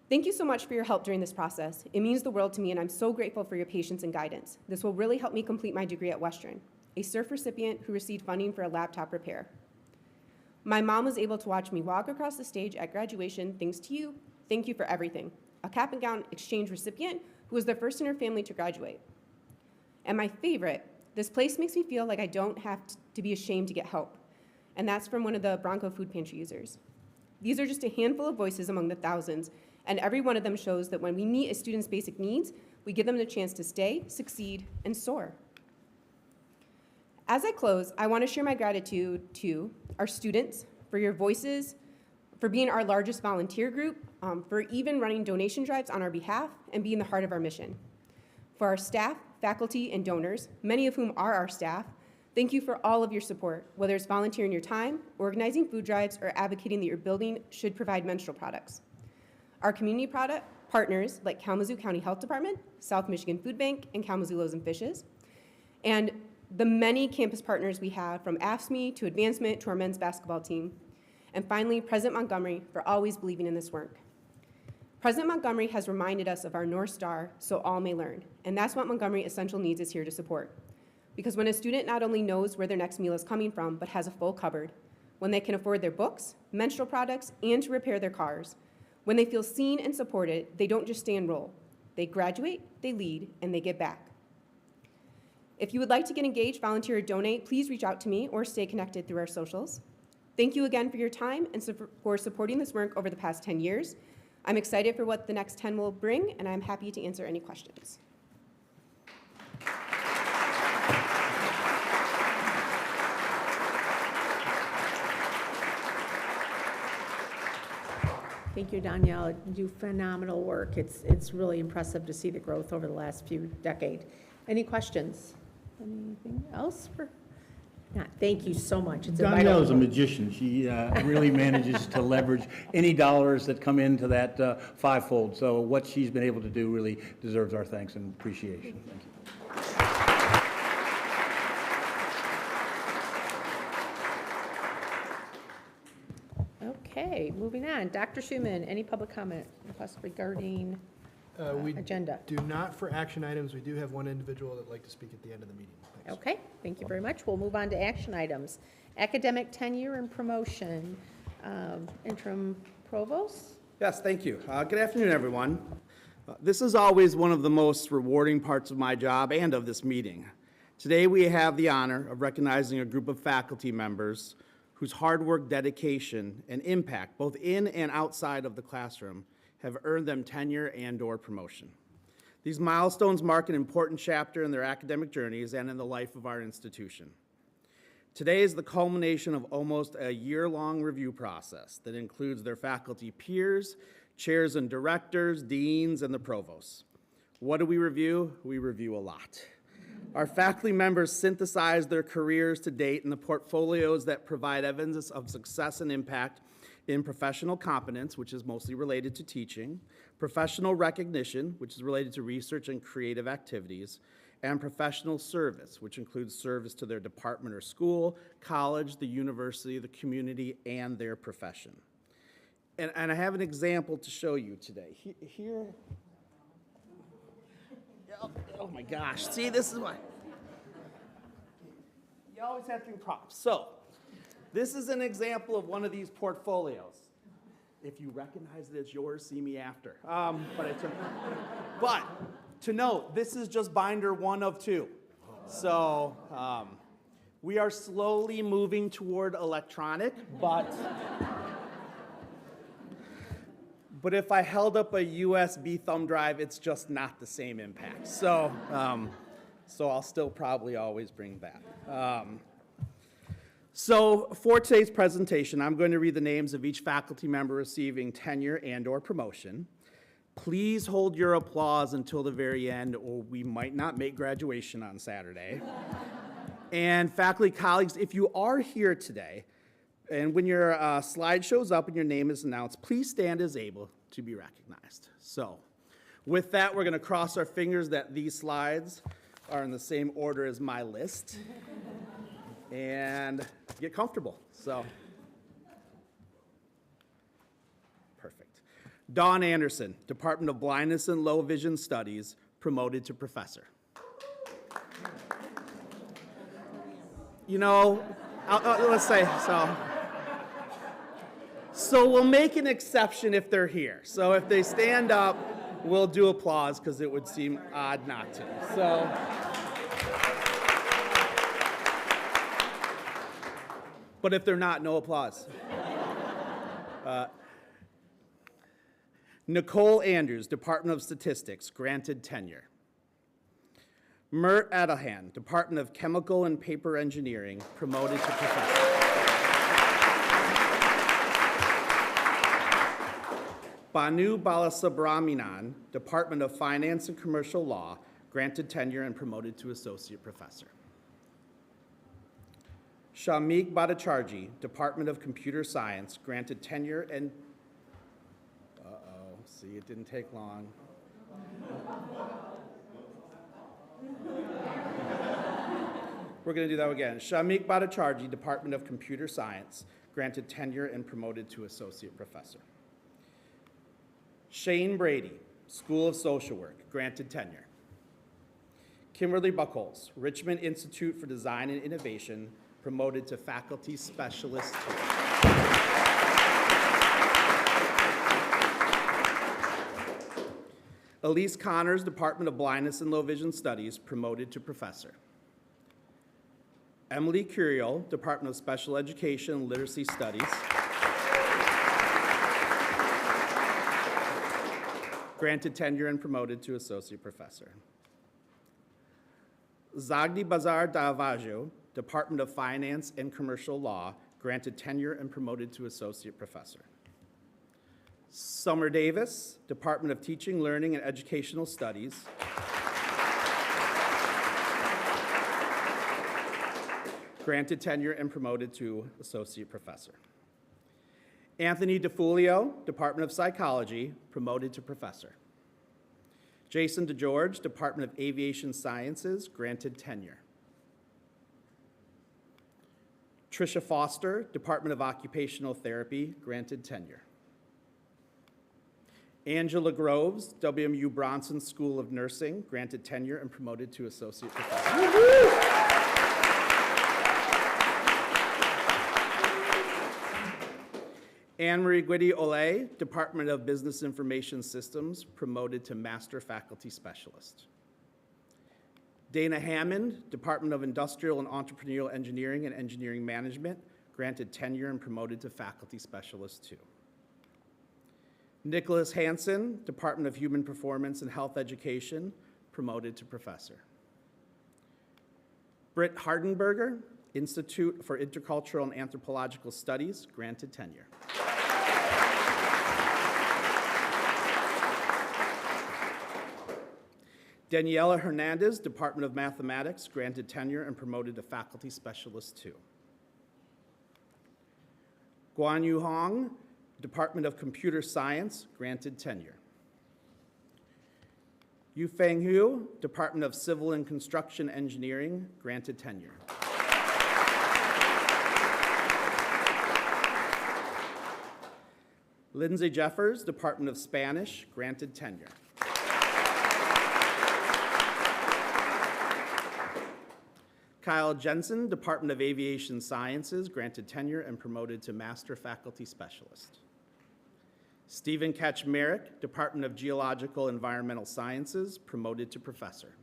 Thank you so much for your help during this process. It means the world to me, and I'm so grateful for your patience and guidance. This will really help me complete my degree at Western, a SURF recipient who received funding for a laptop repair. My mom was able to watch me walk across the stage at graduation thanks to you. Thank you for everything. A cap and gown exchange recipient who was the first in her family to graduate. And my favorite, this place makes me feel like I don't have to be ashamed to get help. And that's from one of the Bronco food pantry users. These are just a handful of voices among the thousands, and every one of them shows that when we meet a student's basic needs, we give them the chance to stay, succeed, and soar. As I close, I want to share my gratitude to our students for your voices, for being our largest volunteer group, for even running donation drives on our behalf and being the heart of our mission. For our staff, faculty, and donors, many of whom are our staff, thank you for all of your support, whether it's volunteering your time, organizing food drives, or advocating that your building should provide menstrual products. Our community partners like Kalamazoo County Health Department, South Michigan Food Bank, and Kalamazoo Loaves and Fishes, and the many campus partners we have from AFSCME to Advancement to our men's basketball team. And finally, President Montgomery for always believing in this work. President Montgomery has reminded us of our North Star so all may learn, and that's what Montgomery Essential Needs is here to support. Because when a student not only knows where their next meal is coming from, but has a full cupboard, when they can afford their books, menstrual products, and to repair their cars, when they feel seen and supported, they don't just stay enrolled. They graduate, they lead, and they give back. If you would like to get engaged, volunteer, or donate, please reach out to me or stay connected through our socials. Thank you again for your time and for supporting this work over the past 10 years. I'm excited for what the next 10 will bring, and I'm happy to answer any questions. Thank you, Danielle. You do phenomenal work. It's really impressive to see the growth over the last few decades. Any questions? Anything else? Thank you so much. It's Danielle is a magician. She really manages to leverage any dollars that come into that fivefold. So what she's been able to do really deserves our thanks and appreciation. Thank you. Okay, moving on. Dr. Schumann, any public comment requests regarding agenda? Do not for action items. We do have one individual that'd like to speak at the end of the meeting. Thanks. Okay, thank you very much. We'll move on to action items. Academic tenure and promotion. Interim Provost? Yes, thank you. Good afternoon, everyone. This is always one of the most rewarding parts of my job and of this meeting. Today we have the honor of recognizing a group of faculty members whose hard work, dedication, and impact, both in and outside of the classroom, have earned them tenure and/or promotion. These milestones mark an important chapter in their academic journeys and in the life of our institution. Today is the culmination of almost a year-long review process that includes their faculty peers, chairs and directors, deans, and the provosts. What do we review? We review a lot. Our faculty members synthesize their careers to date in the portfolios that provide evidence of success and impact in professional competence, which is mostly related to teaching, professional recognition, which is related to research and creative activities, and professional service, which includes service to their department or school, college, the university, the community, and their profession. And I have an example to show you today. Here, oh my gosh, see, this is my, you always have to bring props. So, this is an example of one of these portfolios. If you recognize it as yours, see me after. But to note, this is just binder 1 of 2. So we are slowly moving toward electronic, but if I held up a USB thumb drive, it's just not the same impact. So I'll still probably always bring that. So for today's presentation, I'm going to read the names of each faculty member receiving tenure and/or promotion. Please hold your applause until the very end, or we might not make graduation on Saturday. And faculty colleagues, if you are here today, and when your slide shows up and your name is announced, please stand as able to be recognized. So with that, we're going to cross our fingers that these slides are in the same order as my list. And get comfortable. So, perfect. Dawn Anderson, Department of Blindness and Low Vision Studies, promoted to professor. You know, let's say, so we'll make an exception if they're here. So if they stand up, we'll do applause because it would seem odd not to. So. But if they're not, no applause. Nicole Andrews, Department of Statistics, granted tenure. Mert Adahan, Department of Chemical and Paper Engineering, promoted to professor. Banu Balasubramanian, Department of Finance and Commercial Law, granted tenure and promoted to associate professor. Shamik Bhattacharjee, Department of Computer Science, granted tenure and, see, it didn't take long. We're going to do that again. Shamik Bhattacharjee, Department of Computer Science, granted tenure and promoted to associate professor. Shane Brady, School of Social Work, granted tenure. Kimberly Buckholz, Richmond Institute for Design and Innovation, promoted to faculty specialist 2. Elise Connors, Department of Blindness and Low Vision Studies, promoted to professor. Emily Curiel, Department of Special Education and Literacy Studies, granted tenure and promoted to associate professor. Zagdi Bazar Davajo, Department of Finance and Commercial Law, granted tenure and promoted to associate professor. Summer Davis, Department of Teaching, Learning, and Educational Studies, granted tenure and promoted to associate professor. Anthony DeFulio, Department of Psychology, promoted to professor. Jason DeGeorge, Department of Aviation Sciences, granted tenure. Tricia Foster, Department of Occupational Therapy, granted tenure. Angela Groves, WMU Bronson School of Nursing, granted tenure and promoted to associate professor. Anne-Marie Guidi-Olay, Department of Business Information Systems, promoted to Master Faculty Specialist. Dana Hammond, Department of Industrial and Entrepreneurial Engineering and Engineering Management, granted tenure and promoted to Faculty Specialist 2. Nicholas Hansen, Department of Human Performance and Health Education, promoted to Professor. Britt Hardenberger, Institute for Intercultural and Anthropological Studies, granted tenure. Daniela Hernandez, Department of Mathematics, granted tenure and promoted to Faculty Specialist 2. Guan Yu Hong, Department of Computer Science, granted tenure. Yu Feng Hu, Department of Civil and Construction Engineering, granted tenure. Lindsay Jeffers, Department of Spanish, granted tenure. Kyle Jensen, Department of Aviation Sciences, granted tenure and promoted to Master Faculty Specialist. Stephen Kaczmarek, Department of Geological Environmental Sciences, promoted to Professor.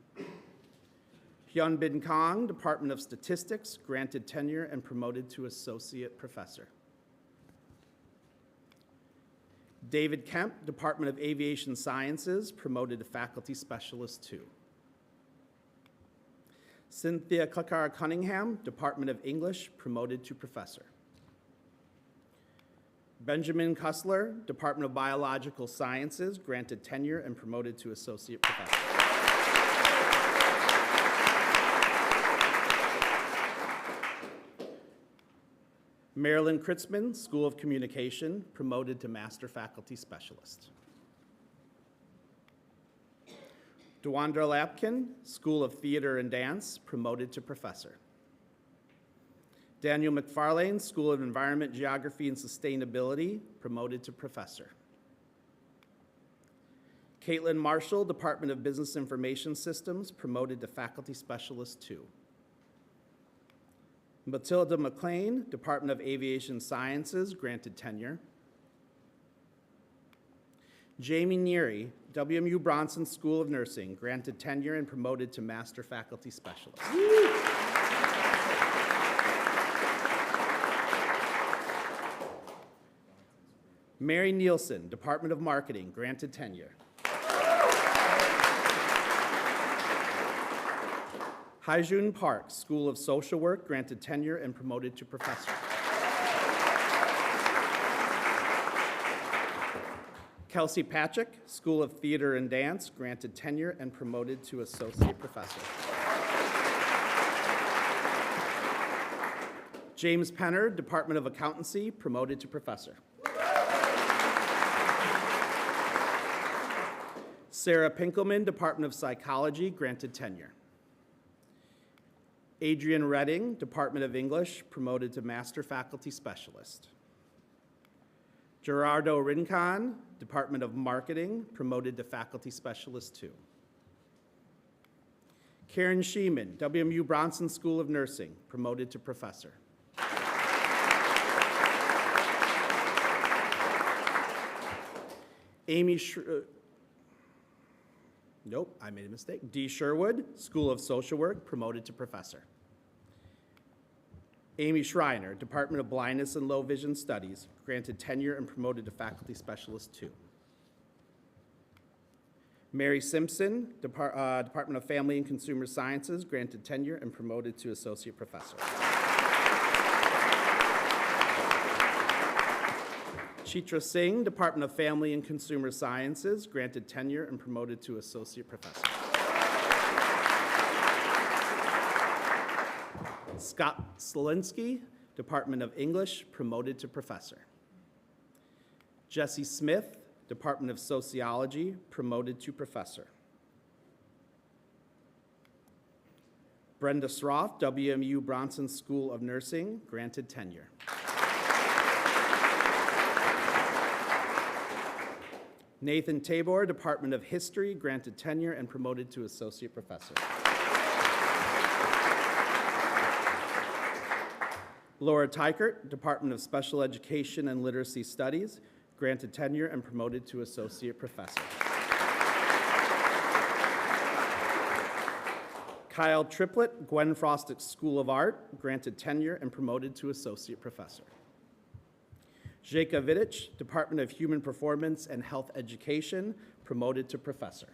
Hyun Bin Kong, Department of Statistics, granted tenure and promoted to Associate Professor. David Kemp, Department of Aviation Sciences, promoted to Faculty Specialist 2. Cynthia Kakar Cunningham, Department of English, promoted to Professor. Benjamin Kussler, Department of Biological Sciences, granted tenure and promoted to Associate Professor. Marilyn Kritzman, School of Communication, promoted to Master Faculty Specialist. Dewandra Lapkin, School of Theater and Dance, promoted to Professor. Daniel McFarlane, School of Environment, Geography, and Sustainability, promoted to Professor. Caitlin Marshall, Department of Business Information Systems, promoted to Faculty Specialist 2. Matilda McLean, Department of Aviation Sciences, granted tenure. Jamie Neary, WMU Bronson School of Nursing, granted tenure and promoted to Master Faculty Specialist. Mary Nielsen, Department of Marketing, granted tenure. Haijun Park, School of Social Work, granted tenure and promoted to Professor. Kelsey Patrick, School of Theater and Dance, granted tenure and promoted to Associate Professor. James Penner, Department of Accountancy, promoted to Professor. Sarah Pinkelman, Department of Psychology, granted tenure. Adrian Redding, Department of English, promoted to Master Faculty Specialist. Gerardo Rincon, Department of Marketing, promoted to Faculty Specialist 2. Karen Sheeman, WMU Bronson School of Nursing, promoted to Professor. Nope, I made a mistake. Dee Sherwood, School of Social Work, promoted to Professor. Amy Schreiner, Department of Blindness and Low Vision Studies, granted tenure and promoted to Faculty Specialist 2. Mary Simpson, Department of Family and Consumer Sciences, granted tenure and promoted to Associate Professor. Chitra Singh, Department of Family and Consumer Sciences, granted tenure and promoted to Associate Professor. Scott Selinsky, Department of English, promoted to Professor. Jesse Smith, Department of Sociology, promoted to Professor. Brenda Sroff, WMU Bronson School of Nursing, granted tenure. Nathan Tabor, Department of History, granted tenure and promoted to Associate Professor. Laura Teichert, Department of Special Education and Literacy Studies, granted tenure and promoted to Associate Professor. Kyle Triplett, Gwen Frostick School of Art, granted tenure and promoted to associate professor. Zheka Vidic, Department of Human Performance and Health Education, promoted to professor.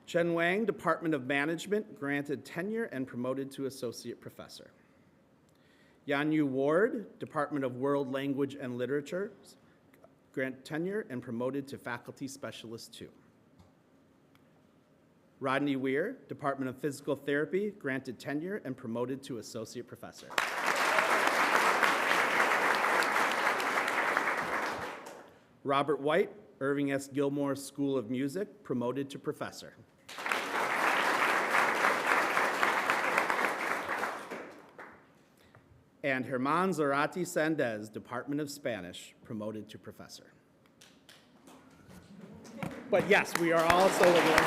Chen Wang, Department of Management, granted tenure and promoted to associate professor. Yanyu Ward, Department of World Language and Literature, grant tenure and promoted to faculty specialist 2. Rodney Weir, Department of Physical Therapy, granted tenure and promoted to associate professor. Robert White, Irving S. Gilmore School of Music, promoted to professor. And Germán Zarate Sandez, Department of Spanish, promoted to professor. But yes, we are all celebrating.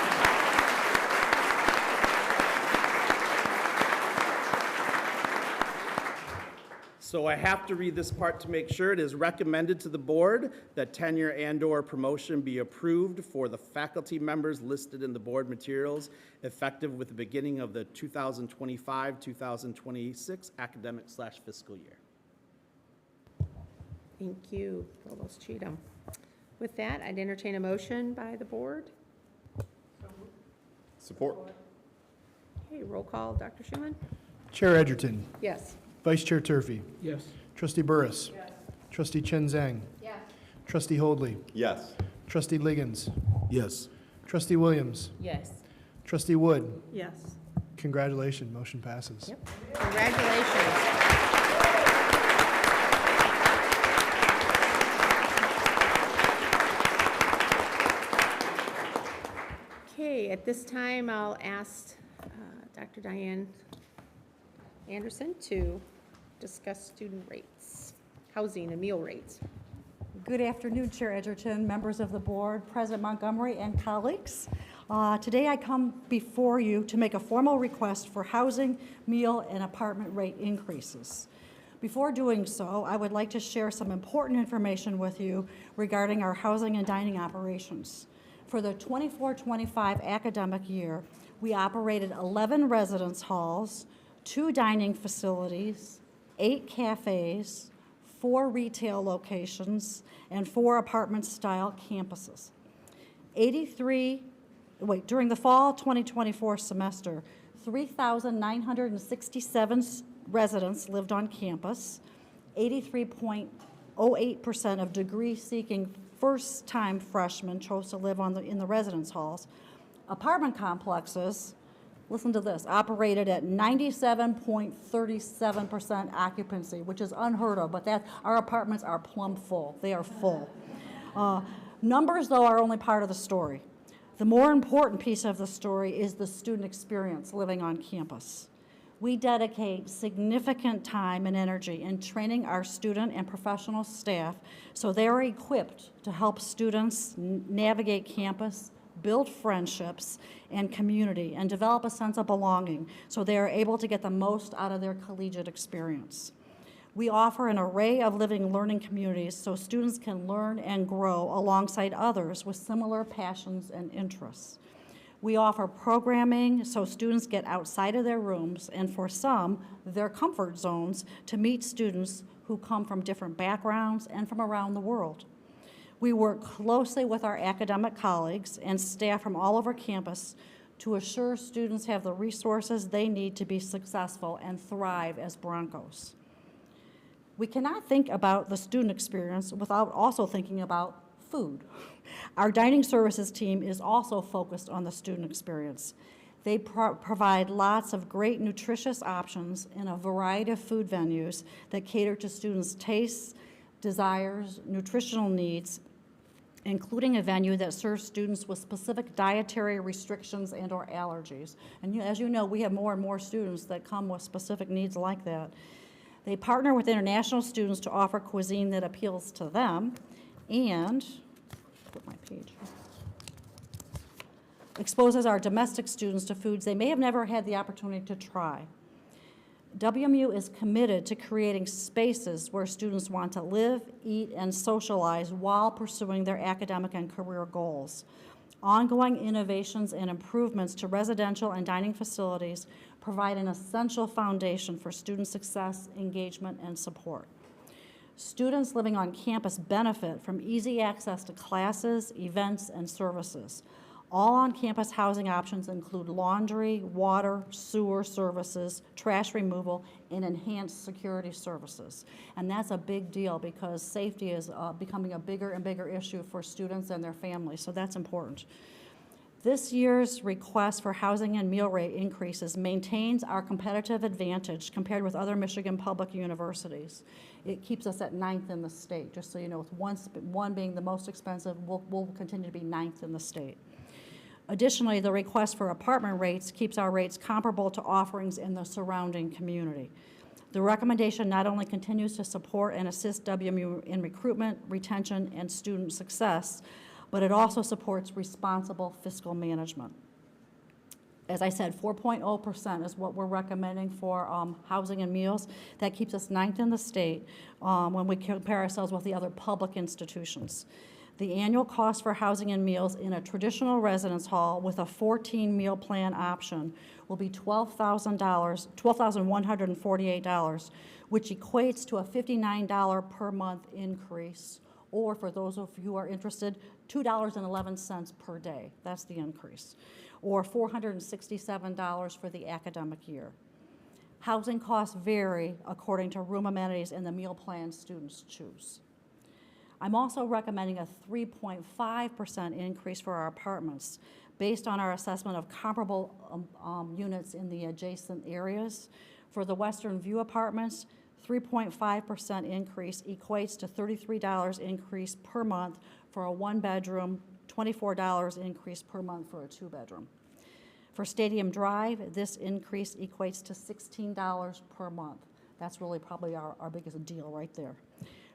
So I have to read this part to make sure. It is recommended to the board that tenure and/or promotion be approved for the faculty members listed in the board materials effective with the beginning of the 2025-2026 academic/fiscal year. Thank you, Provost Cheatham. With that, I'd entertain a motion by the board. Support. Okay, roll call, Dr. Schumann? Chair Edgerton, Yes. Vice Chair Turfy, Yes. Trustee Burris. Trustee Chen Zhang. Yes. Trustee Hoadley. Yes. Trustee Liggins. Yes. Trustee Williams. Yes. Trustee Wood. Yes. Congratulations, motion passes. Yep. Congratulations. Okay, at this time, I'll ask Dr. Diane Anderson to discuss student rates, housing and meal rates. Good afternoon, Chair Edgerton, members of the board, President Montgomery, and colleagues. Today I come before you to make a formal request for housing, meal, and apartment rate increases. Before doing so, I would like to share some important information with you regarding our housing and dining operations. For the 24-25 academic year, we operated 11 residence halls, 2 dining facilities, 8 cafes, 4 retail locations, and 4 apartment-style campuses. During the fall 2024 semester, 3,967 residents lived on campus. 83.08% of degree-seeking first-time freshmen chose to live in the residence halls. Apartment complexes, listen to this, operated at 97.37% occupancy, which is unheard of, but our apartments are plumb full. They are full. Numbers, though, are only part of the story. The more important piece of the story is the student experience living on campus. We dedicate significant time and energy in training our student and professional staff so they are equipped to help students navigate campus, build friendships and community, and develop a sense of belonging so they are able to get the most out of their collegiate experience. We offer an array of living learning communities so students can learn and grow alongside others with similar passions and interests. We offer programming so students get outside of their rooms and, for some, their comfort zones to meet students who come from different backgrounds and from around the world. We work closely with our academic colleagues and staff from all over campus to assure students have the resources they need to be successful and thrive as Broncos. We cannot think about the student experience without also thinking about food. Our dining services team is also focused on the student experience. They provide lots of great nutritious options in a variety of food venues that cater to students' tastes, desires, nutritional needs, including a venue that serves students with specific dietary restrictions and or allergies. And as you know, we have more and more students that come with specific needs like that. They partner with international students to offer cuisine that appeals to them and, put my page, exposes our domestic students to foods they may have never had the opportunity to try. WMU is committed to creating spaces where students want to live, eat, and socialize while pursuing their academic and career goals. Ongoing innovations and improvements to residential and dining facilities provide an essential foundation for student success, engagement, and support. Students living on campus benefit from easy access to classes, events, and services. All on-campus housing options include laundry, water, sewer services, trash removal, and enhanced security services. And that's a big deal because safety is becoming a bigger and bigger issue for students and their families, so that's important. This year's request for housing and meal rate increases maintains our competitive advantage compared with other Michigan public universities. It keeps us at 9th in the state, just so you know, with one being the most expensive, we'll continue to be 9th in the state. Additionally, the request for apartment rates keeps our rates comparable to offerings in the surrounding community. The recommendation not only continues to support and assist WMU in recruitment, retention, and student success, but it also supports responsible fiscal management. As I said, 4.0% is what we're recommending for housing and meals. That keeps us 9th in the state when we compare ourselves with the other public institutions. The annual cost for housing and meals in a traditional residence hall with a 14 meal plan option will be $12,148, which equates to a $59 per month increase, or for those of you who are interested, $2.11 per day. That's the increase, or $467 for the academic year. Housing costs vary according to room amenities and the meal plan students choose. I'm also recommending a 3.5% increase for our apartments based on our assessment of comparable units in the adjacent areas. For the Western View apartments, 3.5% increase equates to $33 increase per month for a one-bedroom, $24 increase per month for a two-bedroom. For Stadium Drive, this increase equates to $16 per month. That's really probably our biggest deal right there.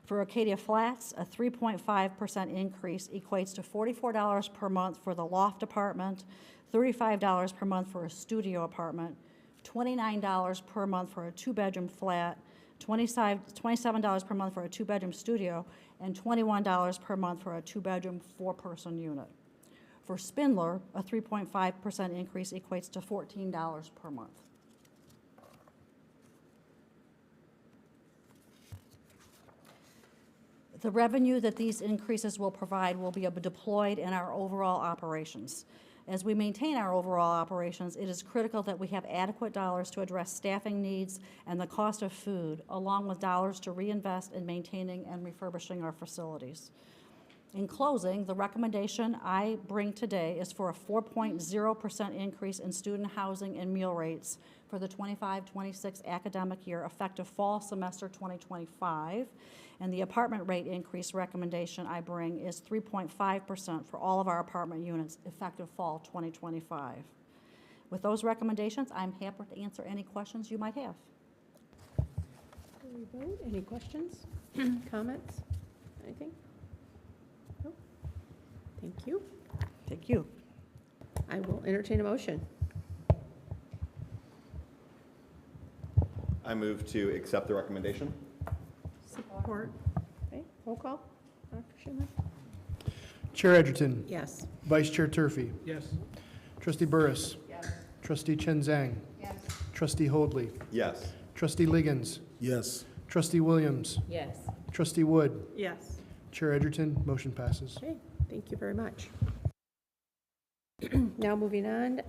For Acadia Flats, a 3.5% increase equates to $44 per month for the loft apartment, $35 per month for a studio apartment, $29 per month for a two-bedroom flat, $27 per month for a two-bedroom studio, and $21 per month for a two-bedroom, four-person unit. For Spindler, a 3.5% increase equates to $14 per month. The revenue that these increases will provide will be deployed in our overall operations. As we maintain our overall operations, it is critical that we have adequate dollars to address staffing needs and the cost of food, along with dollars to reinvest in maintaining and refurbishing our facilities. In closing, the recommendation I bring today is for a 4.0% increase in student housing and meal rates for the 25-26 academic year, effective fall semester 2025. And the apartment rate increase recommendation I bring is 3.5% for all of our apartment units, effective fall 2025. With those recommendations, I'm happy to answer any questions you might have. Before we vote, any questions, comments, anything? No? Thank you. Thank you. I will entertain a motion. I move to accept the recommendation. Support. Okay, roll call. Dr. Schindler? Chair Edgerton. Yes. Vice Chair Turfy. Yes. Trustee Burris. Yes. Trustee Chen Zhang. Yes. Trustee Hoadley. Yes. Trustee Liggins. Yes. Trustee Williams. Yes. Trustee Wood. Yes. Chair Edgerton, motion passes. Okay, thank you very much. Now moving on,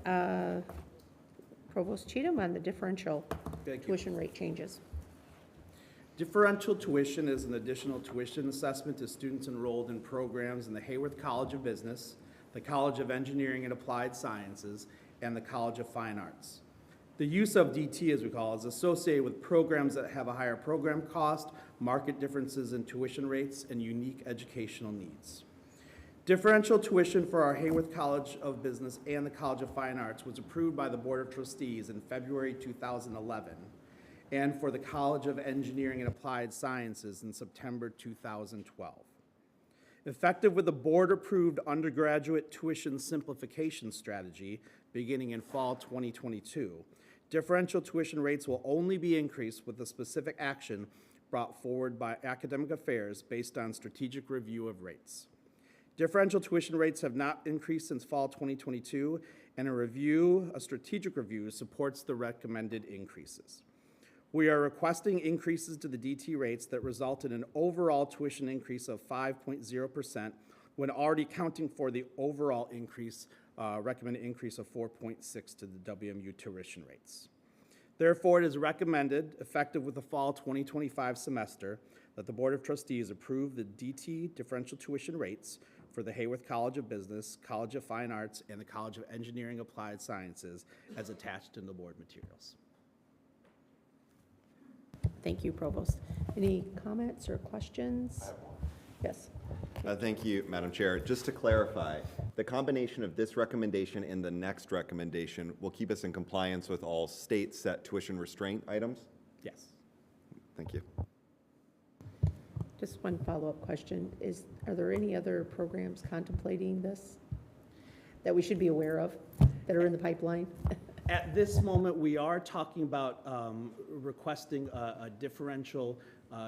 Provost Cheatham on the differential Thank you. tuition rate changes. Differential tuition is an additional tuition assessment to students enrolled in programs in the Hayworth College of Business, the College of Engineering and Applied Sciences, and the College of Fine Arts. The use of DT, as we call it, is associated with programs that have a higher program cost, market differences in tuition rates, and unique educational needs. Differential tuition for our Hayworth College of Business and the College of Fine Arts was approved by the Board of Trustees in February 2011, and for the College of Engineering and Applied Sciences in September 2012. Effective with the board-approved undergraduate tuition simplification strategy beginning in fall 2022, Differential tuition rates will only be increased with a specific action brought forward by academic affairs based on strategic review of rates. Differential tuition rates have not increased since fall 2022, and a strategic review, supports the recommended increases. We are requesting increases to the DT rates that result in an overall tuition increase of 5.0% when already counting for the overall increase, recommended increase of 4.6 to the WMU tuition rates. Therefore, it is recommended, effective with the fall 2025 semester, that the Board of Trustees approve the DT differential tuition rates for the Hayworth College of Business, College of Fine Arts, and the College of Engineering Applied Sciences as attached in the board materials. Thank you, Provost. Any comments or questions? Yes. Thank you, Madam Chair. Just to clarify, the combination of this recommendation and the next recommendation will keep us in compliance with all state set tuition restraint items? Yes. Thank you. Just one follow-up question. Are there any other programs contemplating this that we should be aware of that are in the pipeline? At this moment, we are talking about requesting a differential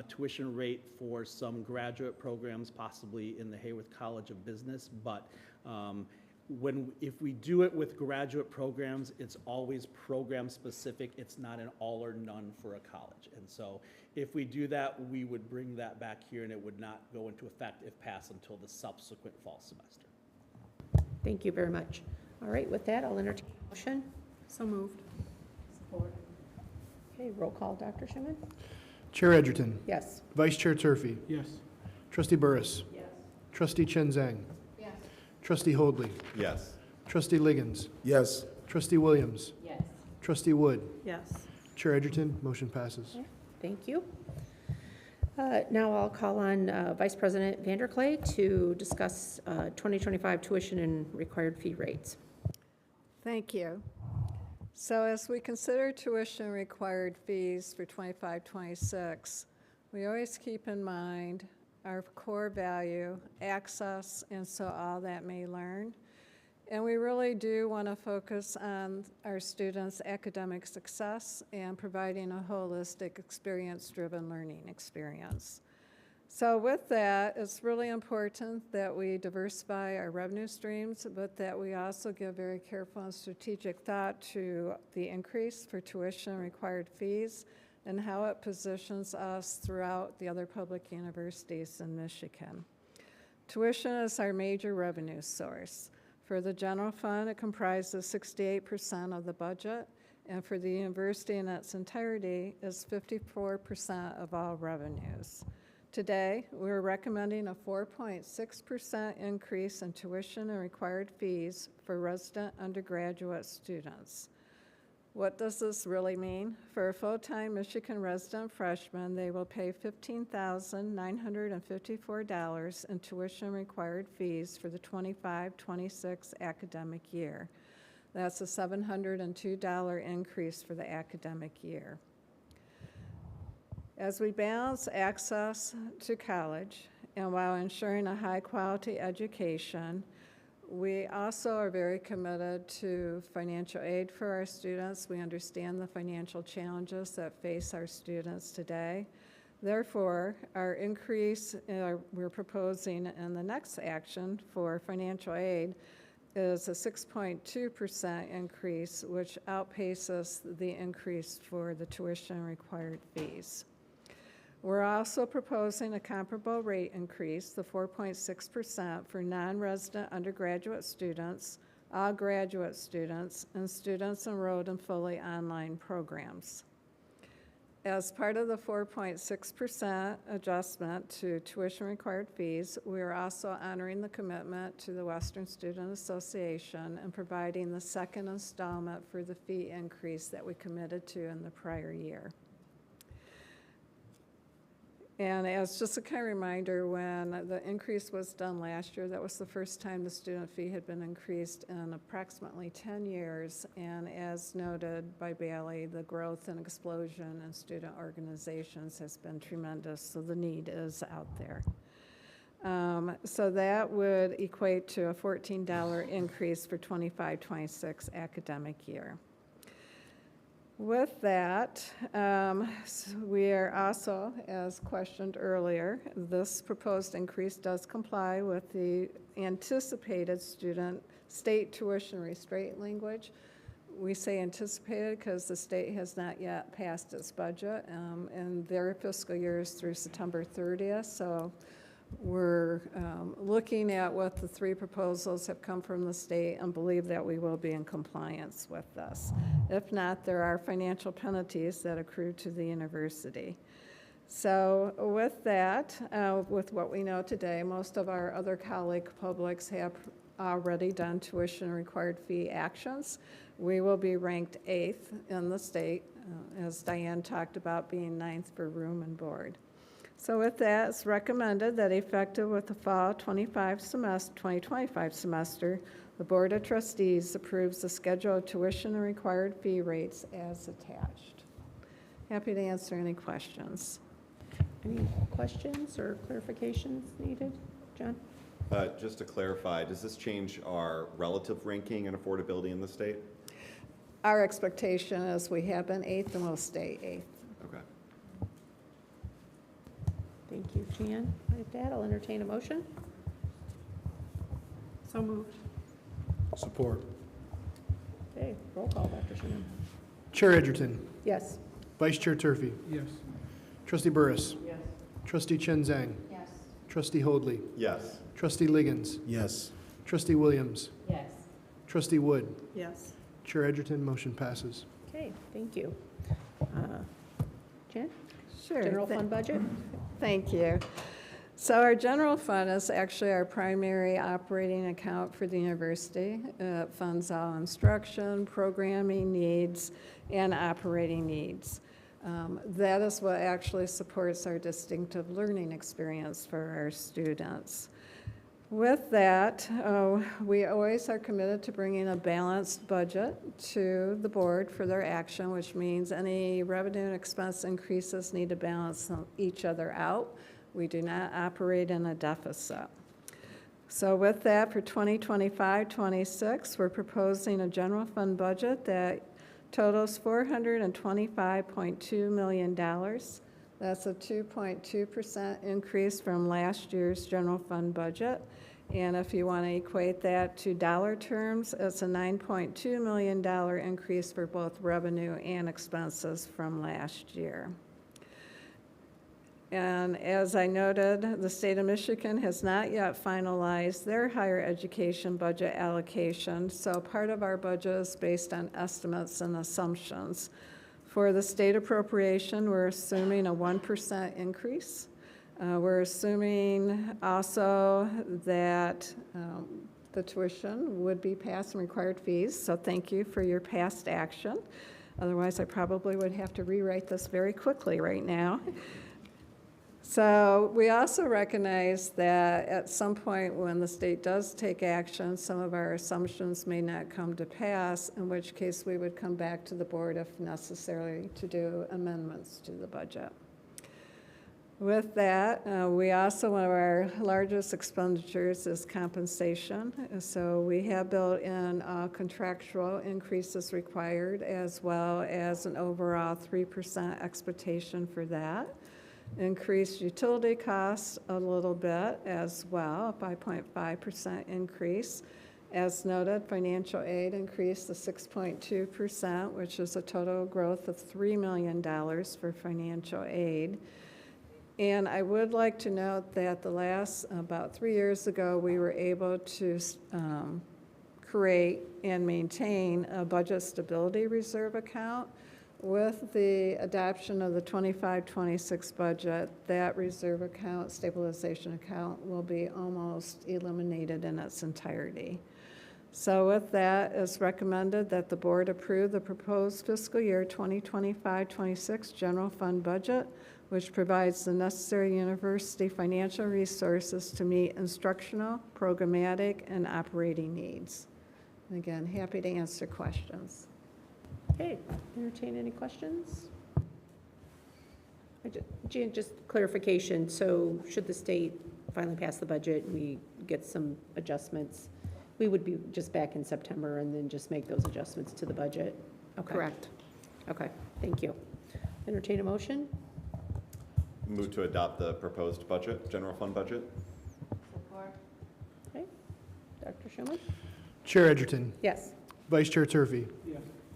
tuition rate for some graduate programs, possibly in the Hayworth College of Business, but if we do it with graduate programs, it's always program specific. It's not an all or none for a college. And so if we do that, we would bring that back here and it would not go into effect if passed until the subsequent fall semester. Thank you very much. All right, with that, I'll entertain a motion. So moved. Support. Okay, roll call, Dr. Schimmer? Chair Edgerton. Yes. Vice Chair Turfy. Yes. Trustee Burris. Yes. Trustee Chen Zhang. Yes. Trustee Hoadley. Yes. Trustee Liggins. Yes. Trustee Williams. Yes. Trustee Wood. Yes. Chair Edgerton, motion passes. Thank you. Now I'll call on Vice President Vanderklay to discuss 2025 tuition and required fee rates. Thank you. So as we consider tuition required fees for 25-26, we always keep in mind our core value, access, and so all that may learn. And we really do want to focus on our students' academic success and providing a holistic experience-driven learning experience. So with that, it's really important that we diversify our revenue streams, but that we also give very careful and strategic thought to the increase for tuition required fees and how it positions us throughout the other public universities in Michigan. Tuition is our major revenue source. For the general fund, it comprises 68% of the budget, and for the university in its entirety is 54% of all revenues. Today, we're recommending a 4.6% increase in tuition and required fees for resident undergraduate students. What does this really mean? For a full-time Michigan resident freshman, they will pay $15,954 in tuition required fees for the 25-26 academic year. That's a $702 increase for the academic year. As we balance access to college and while ensuring a high-quality education, we also are very committed to financial aid for our students. We understand the financial challenges that face our students today. Therefore, our increase we're proposing in the next action for financial aid is a 6.2% increase, which outpaces the increase for the tuition required fees. We're also proposing a comparable rate increase, the 4.6% for non-resident undergraduate students, all graduate students, and students enrolled in fully online programs. As part of the 4.6% adjustment to tuition required fees, we are also honoring the commitment to the Western Student Association and providing the second installment for the fee increase that we committed to in the prior year. And as just a kind of reminder, when the increase was done last year, that was the first time the student fee had been increased in approximately 10 years. And as noted by Bailey, the growth and explosion in student organizations has been tremendous, so the need is out there. So that would equate to a $14 increase for 25-26 academic year. With that, we are also, as questioned earlier, this proposed increase does comply with the anticipated student state tuition restraint language. We say anticipated because the state has not yet passed its budget, and their fiscal year is through September 30th. So we're looking at what the three proposals have come from the state and believe that we will be in compliance with this. If not, there are financial penalties that accrue to the university. So with that, with what we know today, most of our other colleague publics have already done tuition required fee actions. We will be ranked 8th in the state, as Diane talked about being 9th for room and board. So with that, it's recommended that effective with the fall 2025 semester, the Board of Trustees approves the schedule of tuition and required fee rates as attached. Happy to answer any questions. Any questions or clarifications needed? John? Just to clarify, does this change our relative ranking and affordability in the state? Our expectation is we have been 8th and we'll stay 8th. Okay. Thank you, Jan. With that, I'll entertain a motion. So moved. Support. Okay, roll call, Dr. Shannon. Chair Edgerton. Yes. Vice Chair Turfy. Yes. Trustee Burris. Yes. Trustee Chen Zhang. Yes. Trustee Hoadley. Yes. Trustee Liggins. Yes. Trustee Williams. Yes. Trustee Wood. Yes. Chair Edgerton, motion passes. Okay, thank you. Jan? Sure. General fund budget? Thank you. So our general fund is actually our primary operating account for the university. It funds all instruction, programming needs, and operating needs. That is what actually supports our distinctive learning experience for our students. With that, we always are committed to bringing a balanced budget to the board for their action, which means any revenue and expense increases need to balance each other out. We do not operate in a deficit. So with that, for 2025-26, we're proposing a general fund budget that totals $425.2 million. That's a 2.2% increase from last year's general fund budget. And if you want to equate that to dollar terms, it's a $9.2 million increase for both revenue and expenses from last year. And as I noted, the state of Michigan has not yet finalized their higher education budget allocation, so part of our budget is based on estimates and assumptions. For the state appropriation, we're assuming a 1% increase. We're assuming also that the tuition would be passed and required fees, so thank you for your past action. Otherwise, I probably would have to rewrite this very quickly right now. So we also recognize that at some point when the state does take action, some of our assumptions may not come to pass, in which case we would come back to the board if necessary to do amendments to the budget. With that, we also, one of our largest expenditures is compensation. So we have built in contractual increases required, as well as an overall 3% expectation for that. Increased utility costs a little bit as well, a 5.5% increase. As noted, financial aid increased to 6.2%, which is a total growth of $3 million for financial aid. And I would like to note that about 3 years ago, we were able to create and maintain a budget stability reserve account. With the adoption of the 25-26 budget, that reserve account, stabilization account, will be almost eliminated in its entirety. So with that, it's recommended that the board approve the proposed fiscal year 2025-26 general fund budget, which provides the necessary university financial resources to meet instructional, programmatic, and operating needs. And again, happy to answer questions. Okay, entertain any questions? Jan, just clarification, so should the state finally pass the budget and we get some adjustments, we would be just back in September and then just make those adjustments to the budget? Okay. Correct. Okay, thank you. Entertain a motion? Move to adopt the proposed budget, general fund budget. Okay, Dr. Schumann? Chair Edgerton, Yes. Vice Chair Turvey.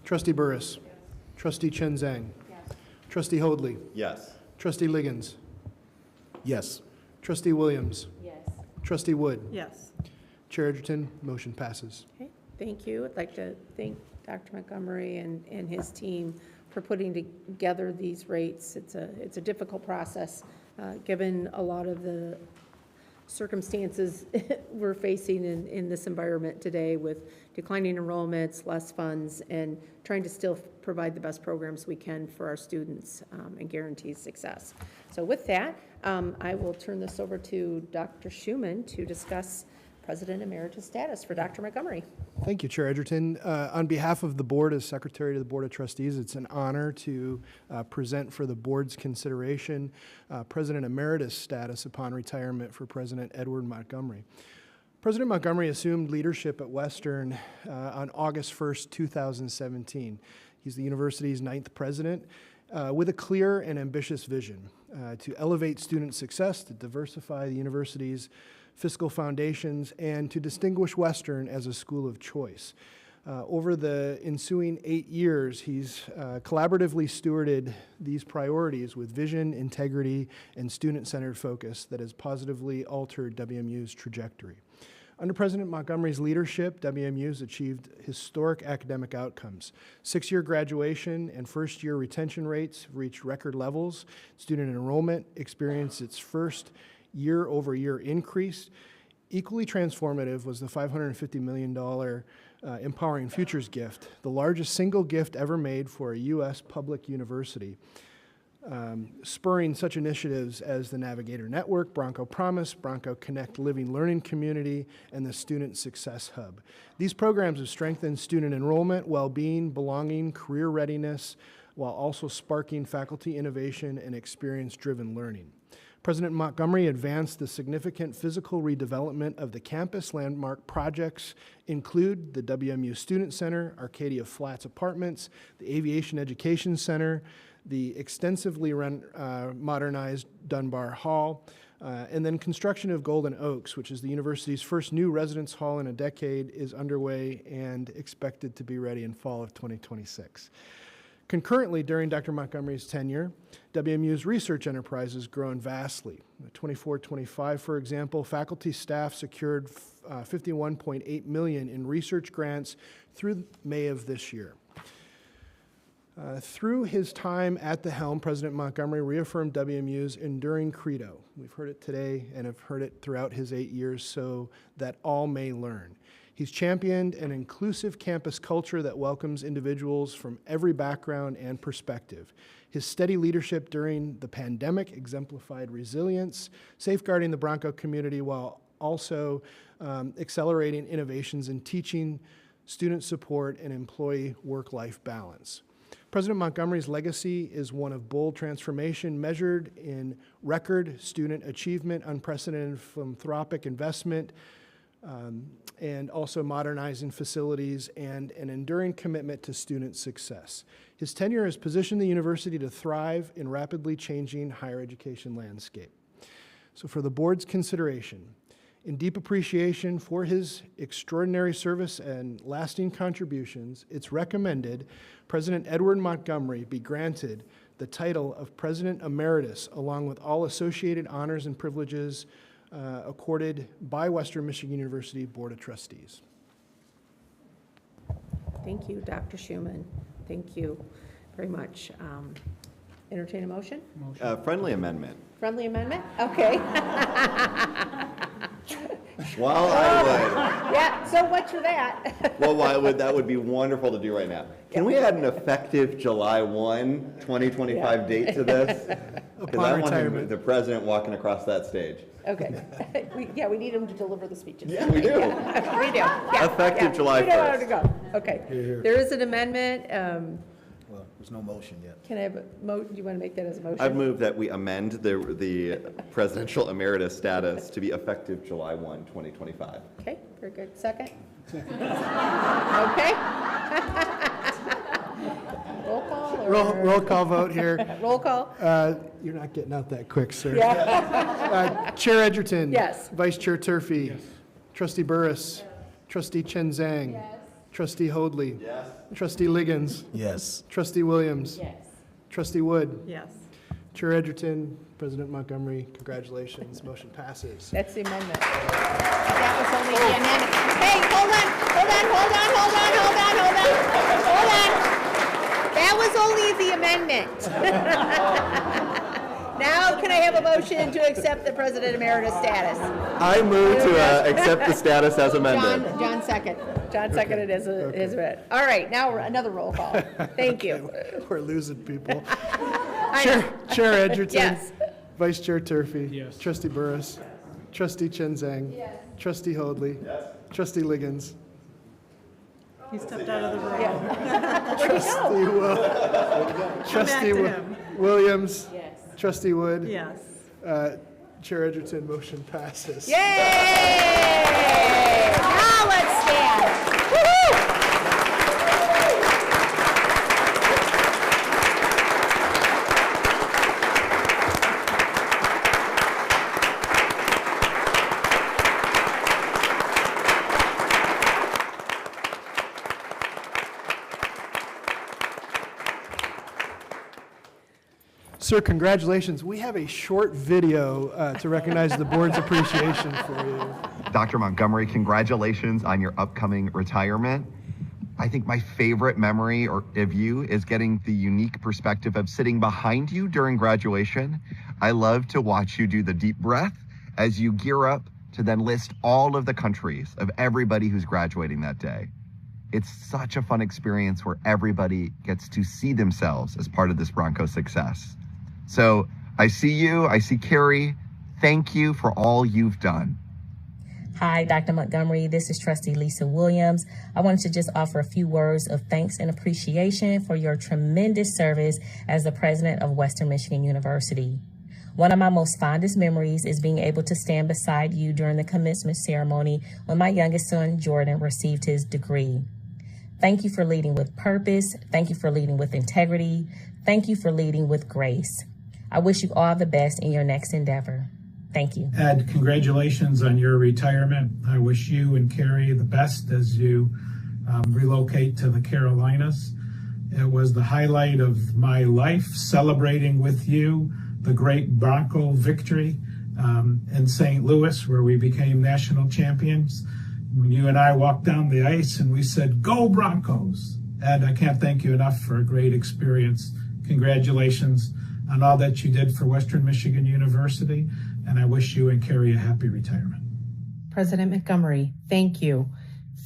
Trustee Burris. Trustee Chen Zhang. Trustee Hoadley. Yes. Trustee Liggins. Yes. Trustee Williams. Yes. Trustee Wood. Yes. Chair Edgerton, motion passes. Okay, thank you. I'd like to thank Dr. Montgomery and his team for putting together these rates. It's a difficult process, given a lot of the circumstances we're facing in this environment today with declining enrollments, less funds, and trying to still provide the best programs we can for our students and guarantee success. So with that, I will turn this over to Dr. Schumann to discuss President Emeritus status for Dr. Montgomery. Thank you, Chair Edgerton. On behalf of the board, as Secretary to the Board of Trustees, it's an honor to present for the board's consideration President Emeritus status upon retirement for President Edward Montgomery. President Montgomery assumed leadership at Western on August 1st, 2017. He's the university's 9th president with a clear and ambitious vision to elevate student success, to diversify the university's fiscal foundations, and to distinguish Western as a school of choice. Over the ensuing 8 years, he's collaboratively stewarded these priorities with vision, integrity, and student-centered focus that has positively altered WMU's trajectory. Under President Montgomery's leadership, WMU's achieved historic academic outcomes. 6-year graduation and first-year retention rates reached record levels. Student enrollment experienced its first year-over-year increase. Equally transformative was the $550 million Empowering Futures gift, the largest single gift ever made for a U.S. public university, spurring such initiatives as the Navigator Network, Bronco Promise, Bronco Connect Living Learning Community, and the Student Success Hub. These programs have strengthened student enrollment, well-being, belonging, career readiness, while also sparking faculty innovation and experience-driven learning. President Montgomery advanced the significant physical redevelopment of the campus. Landmark projects include the WMU Student Center, Arcadia Flats Apartments, the Aviation Education Center, the extensively modernized Dunbar Hall, and then construction of Golden Oaks, which is the university's first new residence hall in a decade, is underway and expected to be ready in fall of 2026. Concurrently, during Dr. Montgomery's tenure, WMU's research enterprise has grown vastly. 24-25, for example, faculty staff secured $51.8 million in research grants through May of this year. Through his time at the helm, President Montgomery reaffirmed WMU's enduring credo. We've heard it today and have heard it throughout his 8 years, so that all may learn. He's championed an inclusive campus culture that welcomes individuals from every background and perspective. His steady leadership during the pandemic exemplified resilience, safeguarding the Bronco community while also accelerating innovations in teaching, student support, and employee work-life balance. President Montgomery's legacy is one of bold transformation measured in record student achievement, unprecedented philanthropic investment, and also modernizing facilities and an enduring commitment to student success. His tenure has positioned the university to thrive in rapidly changing higher education landscape. So for the board's consideration, in deep appreciation for his extraordinary service and lasting contributions, it's recommended President Edward Montgomery be granted the title of President Emeritus, along with all associated honors and privileges accorded by Western Michigan University Board of Trustees. Thank you, Dr. Schumann. Thank you very much. Entertain a motion? Friendly amendment. Friendly amendment? Okay. While I would, Yeah, so much for that. that would be wonderful to do right now. Can we add an effective July 1, 2025 date to this? Because I want the president walking across that stage. Okay. We need him to deliver the speeches. Yeah, we do. Yeah, we do. Yeah, Effective July We know how 1st. to go. Okay. There is an amendment. Well, there's no motion yet. Can I have do you want to make that as a motion? I'd move that we amend the presidential emeritus status to be effective July 1, 2025. Okay, very good. Second? Okay. Roll call or? Roll call vote here. Roll call? You're not getting out that quick, sir. Yeah. Chair Edgerton. Yes. Vice Chair Turfy. Yes. Trustee Burris. Yes. Trustee Chen Zhang. Yes. Trustee Hoadley. Yes. Trustee Liggins. Yes. Trustee Williams. Yes. Trustee Wood. Yes. Chair Edgerton, President Montgomery, congratulations. Motion passes. That's the amendment. That was only the amendment. Hey, hold on. That was only the amendment. Now, can I have a motion to accept the President Emeritus status? I move to accept the status as amended. John second. John seconded as read. All right, now another roll call. Thank you. We're losing people. I know. Chair Edgerton. Yes. Vice Chair Turfy. Yes. Trustee Burris. Trustee Chen Zhang. Yes. Trustee Hoadley. Yes. Trustee Liggins. He stepped out of the room. Trustee to him. Williams. Yes. Trustee Wood. Yes. Chair Edgerton, motion passes. Yay! Now let's stand. Woo-hoo! Sir, congratulations. We have a short video to recognize the board's appreciation for you. Dr. Montgomery, congratulations on your upcoming retirement. I think my favorite memory of you is getting the unique perspective of sitting behind you during graduation. I love to watch you do the deep breath as you gear up to then list all of the countries of everybody who's graduating that day. It's such a fun experience where everybody gets to see themselves as part of this Bronco success. So I see you, I see Carrie. Thank you for all you've done. Hi, Dr. Montgomery. This is Trustee Lisa Williams. I wanted to just offer a few words of thanks and appreciation for your tremendous service as the president of Western Michigan University. One of my most fondest memories is being able to stand beside you during the commencement ceremony when my youngest son, Jordan, received his degree. Thank you for leading with purpose. Thank you for leading with integrity. Thank you for leading with grace. I wish you all the best in your next endeavor. Thank you. Ed, congratulations on your retirement. I wish you and Carrie the best as you relocate to the Carolinas. It was the highlight of my life, celebrating with you the great Bronco victory in St. Louis, where we became national champions. When you and I walked down the ice and we said, "Go Broncos." Ed, I can't thank you enough for a great experience. Congratulations on all that you did for Western Michigan University, and I wish you and Carrie a happy retirement. President Montgomery, thank you.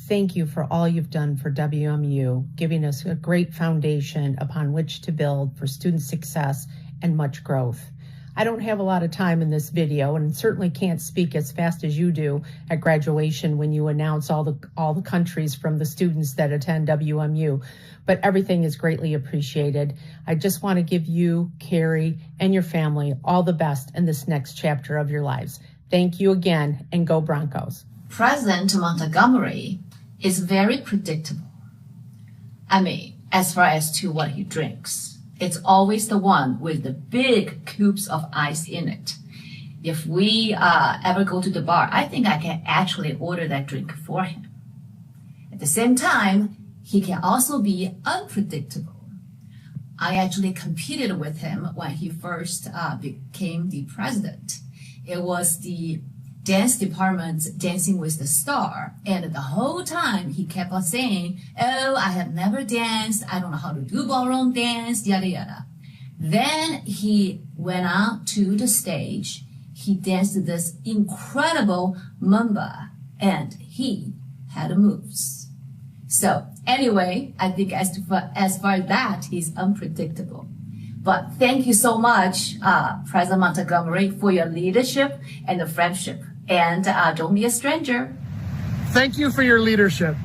Thank you for all you've done for WMU, giving us a great foundation upon which to build for student success and much growth. I don't have a lot of time in this video and certainly can't speak as fast as you do at graduation when you announce all the countries from the students that attend WMU, but everything is greatly appreciated. I just want to give you, Carrie, and your family all the best in this next chapter of your lives. Thank you again, and go Broncos. President Montgomery is very predictable. I mean, as far as to what he drinks. It's always the one with the big cubes of ice in it. If we ever go to the bar, I think I can actually order that drink for him. At the same time, he can also be unpredictable. I actually competed with him when he first became the president. It was the dance department's Dancing with the Star, and the whole time he kept on saying, "Oh, I have never danced, I don't know how to do ballroom dance, yada yada." Then he went out to the stage, he danced this incredible mamba, and he had moves. So anyway, I think as far as that, he's unpredictable. But thank you so much, President Montgomery, for your leadership and the friendship. And don't be a stranger. Thank you for your leadership.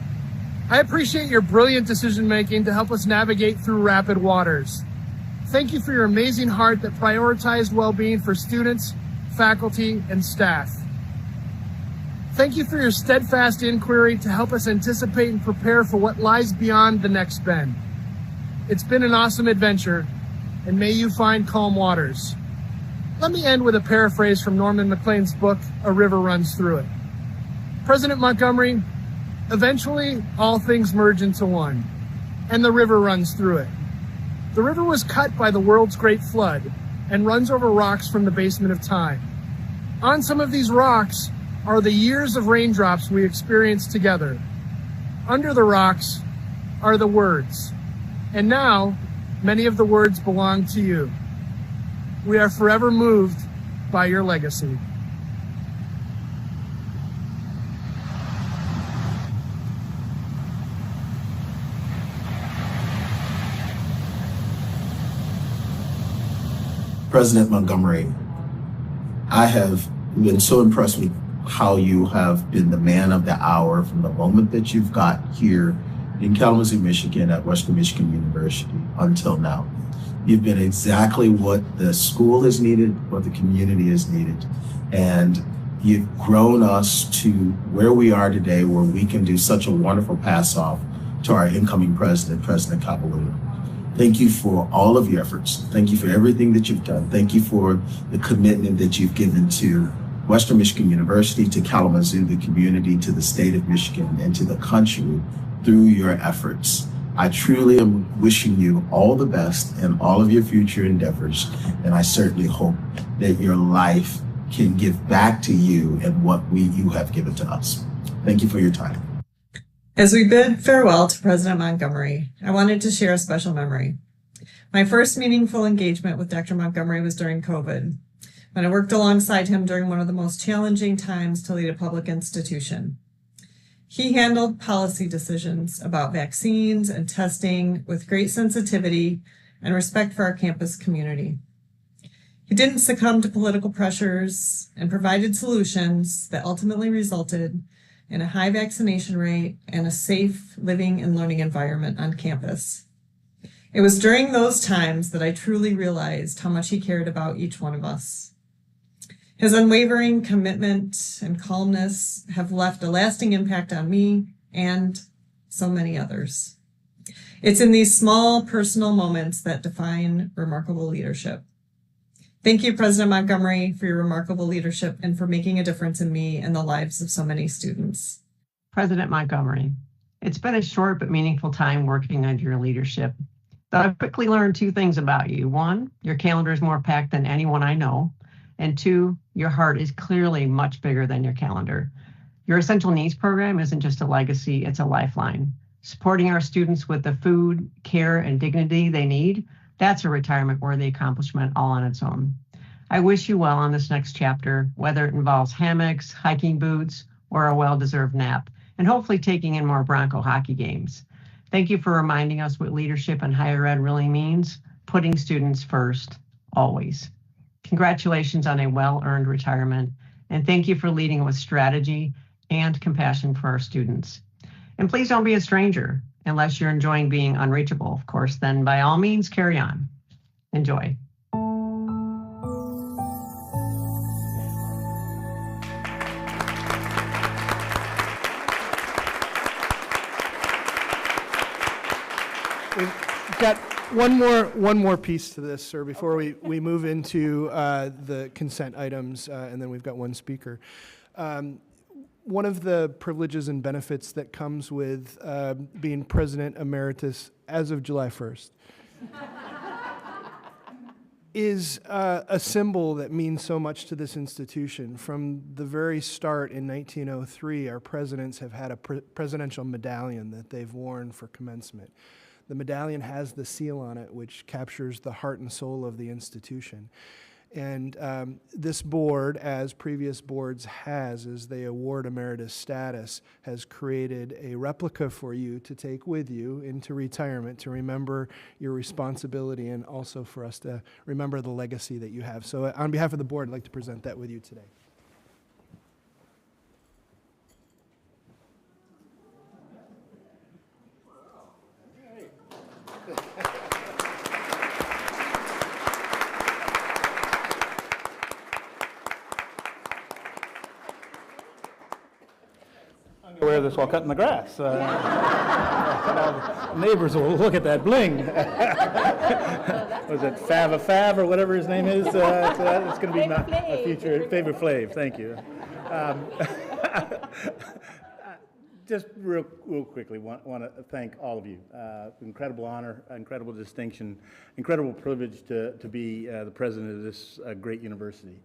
I appreciate your brilliant decision-making to help us navigate through rapid waters. Thank you for your amazing heart that prioritized well-being for students, faculty, and staff. Thank you for your steadfast inquiry to help us anticipate and prepare for what lies beyond the next bend. It's been an awesome adventure, and may you find calm waters. Let me end with a paraphrase from Norman Maclean's book, A River Runs Through It. President Montgomery, eventually all things merge into one, and the river runs through it. The river was cut by the world's great flood and runs over rocks from the basement of time. On some of these rocks are the years of raindrops we experienced together. Under the rocks are the words. And now, many of the words belong to you. We are forever moved by your legacy. President Montgomery, I have been so impressed with how you have been the man of the hour from the moment that you've got here in Kalamazoo, Michigan at Western Michigan University until now. You've been exactly what the school has needed, what the community has needed, and you've grown us to where we are today, where we can do such a wonderful pass off to our incoming president, President Kabalula. Thank you for all of your efforts. Thank you for everything that you've done. Thank you for the commitment that you've given to Western Michigan University, to Kalamazoo, the community, to the state of Michigan, and to the country through your efforts. I truly am wishing you all the best in all of your future endeavors, and I certainly hope that your life can give back to you and what you have given to us. Thank you for your time. As we bid farewell to President Montgomery, I wanted to share a special memory. My first meaningful engagement with Dr. Montgomery was during COVID, when I worked alongside him during one of the most challenging times to lead a public institution. He handled policy decisions about vaccines and testing with great sensitivity and respect for our campus community. He didn't succumb to political pressures and provided solutions that ultimately resulted in a high vaccination rate and a safe living and learning environment on campus. It was during those times that I truly realized how much he cared about each one of us. His unwavering commitment and calmness have left a lasting impact on me and so many others. It's in these small personal moments that define remarkable leadership. Thank you, President Montgomery, for your remarkable leadership and for making a difference in me and the lives of so many students. President Montgomery, it's been a short but meaningful time working under your leadership. But I've quickly learned two things about you. One, your calendar is more packed than anyone I know. And two, your heart is clearly much bigger than your calendar. Your essential needs program isn't just a legacy, it's a lifeline. Supporting our students with the food, care, and dignity they need, that's a retirement-worthy accomplishment all on its own. I wish you well on this next chapter, whether it involves hammocks, hiking boots, or a well-deserved nap, and hopefully taking in more Bronco hockey games. Thank you for reminding us what leadership in higher ed really means, putting students first, always. Congratulations on a well-earned retirement, and thank you for leading with strategy and compassion for our students. And please don't be a stranger, unless you're enjoying being unreachable, of course, then by all means, carry on. Enjoy. We've got one more piece to this, sir, before we move into the consent items, and then we've got one speaker. One of the privileges and benefits that comes with being President Emeritus as of July 1st is a symbol that means so much to this institution. From the very start in 1903, our presidents have had a presidential medallion that they've worn for commencement. The medallion has the seal on it, which captures the heart and soul of the institution. And this board, as previous boards has, as they award emeritus status, has created a replica for you to take with you into retirement to remember your responsibility and also for us to remember the legacy that you have. So on behalf of the board, I'd like to present that with you today. Aware this while cutting the grass. All the neighbors will look at that bling. Was it Fav or whatever his name is? It's going to be my future favorite Flav. Thank you. Just real quickly, want to thank all of you. Incredible honor, incredible distinction, incredible privilege to be the president of this great university.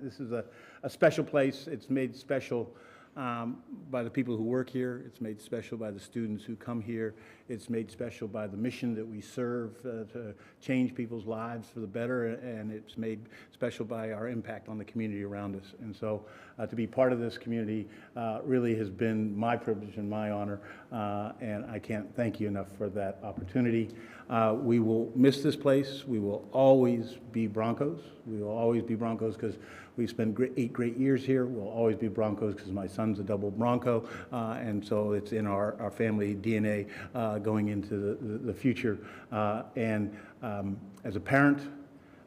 This is a special place. It's made special by the people who work here. It's made special by the students who come here. It's made special by the mission that we serve to change people's lives for the better, and it's made special by our impact on the community around us. And so to be part of this community really has been my privilege and my honor, and I can't thank you enough for that opportunity. We will miss this place. We will always be Broncos. We will always be Broncos because we've spent 8 great years here. We'll always be Broncos because my son's a double Bronco, and so it's in our family DNA going into the future. And as a parent,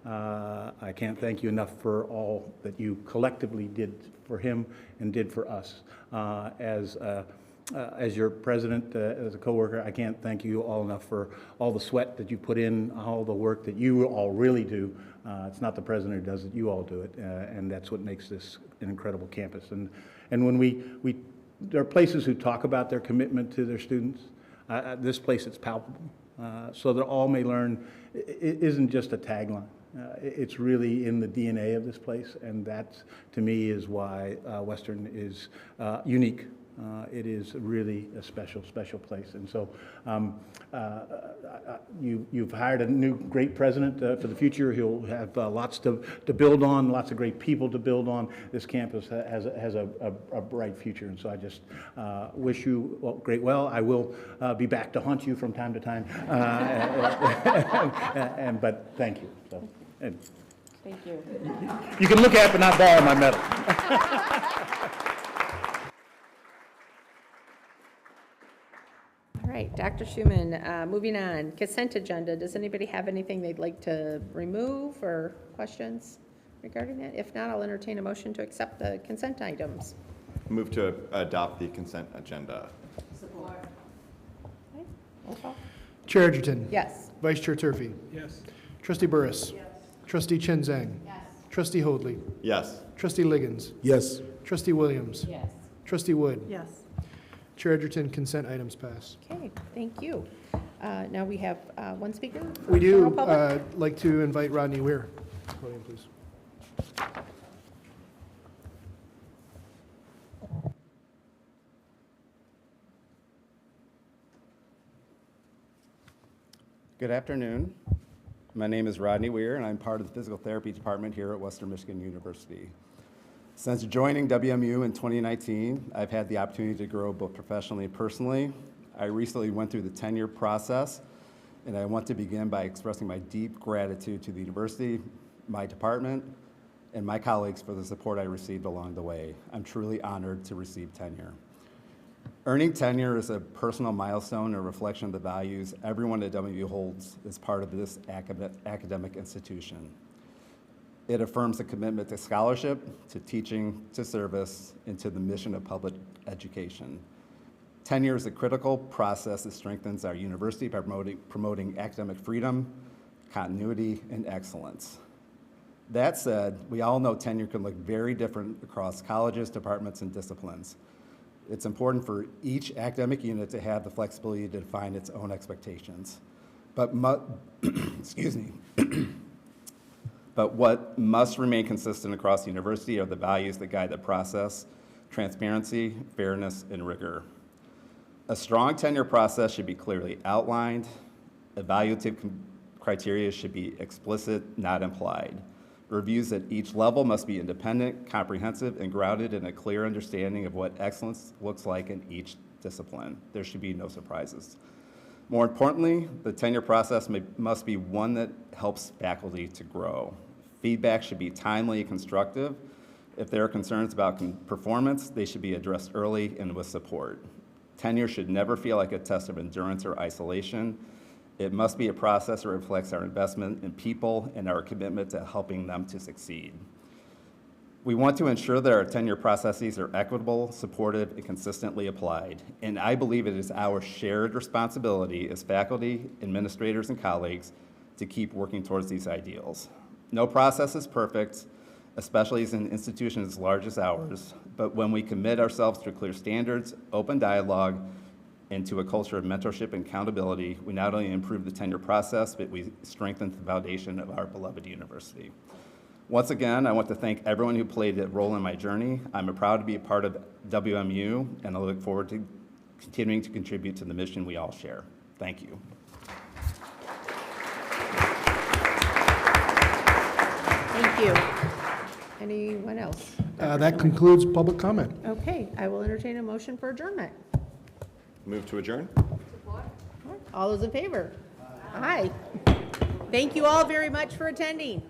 I can't thank you enough for all that you collectively did for him and did for us. As your president, as a coworker, I can't thank you all enough for all the sweat that you put in, all the work that you all really do. It's not the president who does it, you all do it, and that's what makes this an incredible campus. And when there are places who talk about their commitment to their students. This place, it's palpable, so that all may learn. It isn't just a tagline. It's really in the DNA of this place, and that, to me, is why Western is unique. It is really a special, special place. And so you've hired a new great president for the future. He'll have lots to build on, lots of great people to build on. This campus has a bright future. And so I just wish you well. I will be back to haunt you from time to time. But thank you. So, Thank you. You can look at but not borrow my medal. All right, Dr. Schuman, moving on. Consent agenda. Does anybody have anything they'd like to remove or questions regarding that? If not, I'll entertain a motion to accept the consent items. Move to adopt the consent agenda. Support. Okay. Roll call. Chair Edgerton. Yes. Vice Chair Turfy. Yes. Trustee Burris. Yes. Trustee Chen Zhang. Yes. Trustee Hoadley. Yes. Trustee Liggins. Yes. Trustee Williams. Yes. Trustee Wood. Yes. Chair Edgerton, consent items pass. Okay, thank you. Now we have one speaker. We do General public. like to invite Rodney Weir. Podium, please. Good afternoon. My name is Rodney Weir, and I'm part of the physical therapy department here at Western Michigan University. Since joining WMU in 2019, I've had the opportunity to grow both professionally and personally. I recently went through the tenure process, and I want to begin by expressing my deep gratitude to the university, my department, and my colleagues for the support I received along the way. I'm truly honored to receive tenure. Earning tenure is a personal milestone and a reflection of the values everyone at WMU holds as part of this academic institution. It affirms a commitment to scholarship, to teaching, to service, and to the mission of public education. Tenure is a critical process that strengthens our university by promoting academic freedom, continuity, and excellence. That said, we all know tenure can look very different across colleges, departments, and disciplines. It's important for each academic unit to have the flexibility to define its own expectations. But excuse me. But what must remain consistent across the university are the values that guide the process: transparency, fairness, and rigor. A strong tenure process should be clearly outlined. Evaluative criteria should be explicit, not implied. Reviews at each level must be independent, comprehensive, and grounded in a clear understanding of what excellence looks like in each discipline. There should be no surprises. More importantly, the tenure process must be one that helps faculty to grow. Feedback should be timely and constructive. If there are concerns about performance, they should be addressed early and with support. Tenure should never feel like a test of endurance or isolation. It must be a process that reflects our investment in people and our commitment to helping them to succeed. We want to ensure that our tenure processes are equitable, supportive, and consistently applied. And I believe it is our shared responsibility as faculty, administrators, and colleagues to keep working towards these ideals. No process is perfect, especially as an institution as large as ours, but when we commit ourselves to clear standards, open dialogue, and to a culture of mentorship and accountability, we not only improve the tenure process, but we strengthen the foundation of our beloved university. Once again, I want to thank everyone who played a role in my journey. I'm proud to be a part of WMU, and I look forward to continuing to contribute to the mission we all share. Thank you. Thank you. Anyone else? That concludes public comment. Okay, I will entertain a motion for adjournment. Move to adjourn? All those in favor? Aye. Thank you all very much for attending.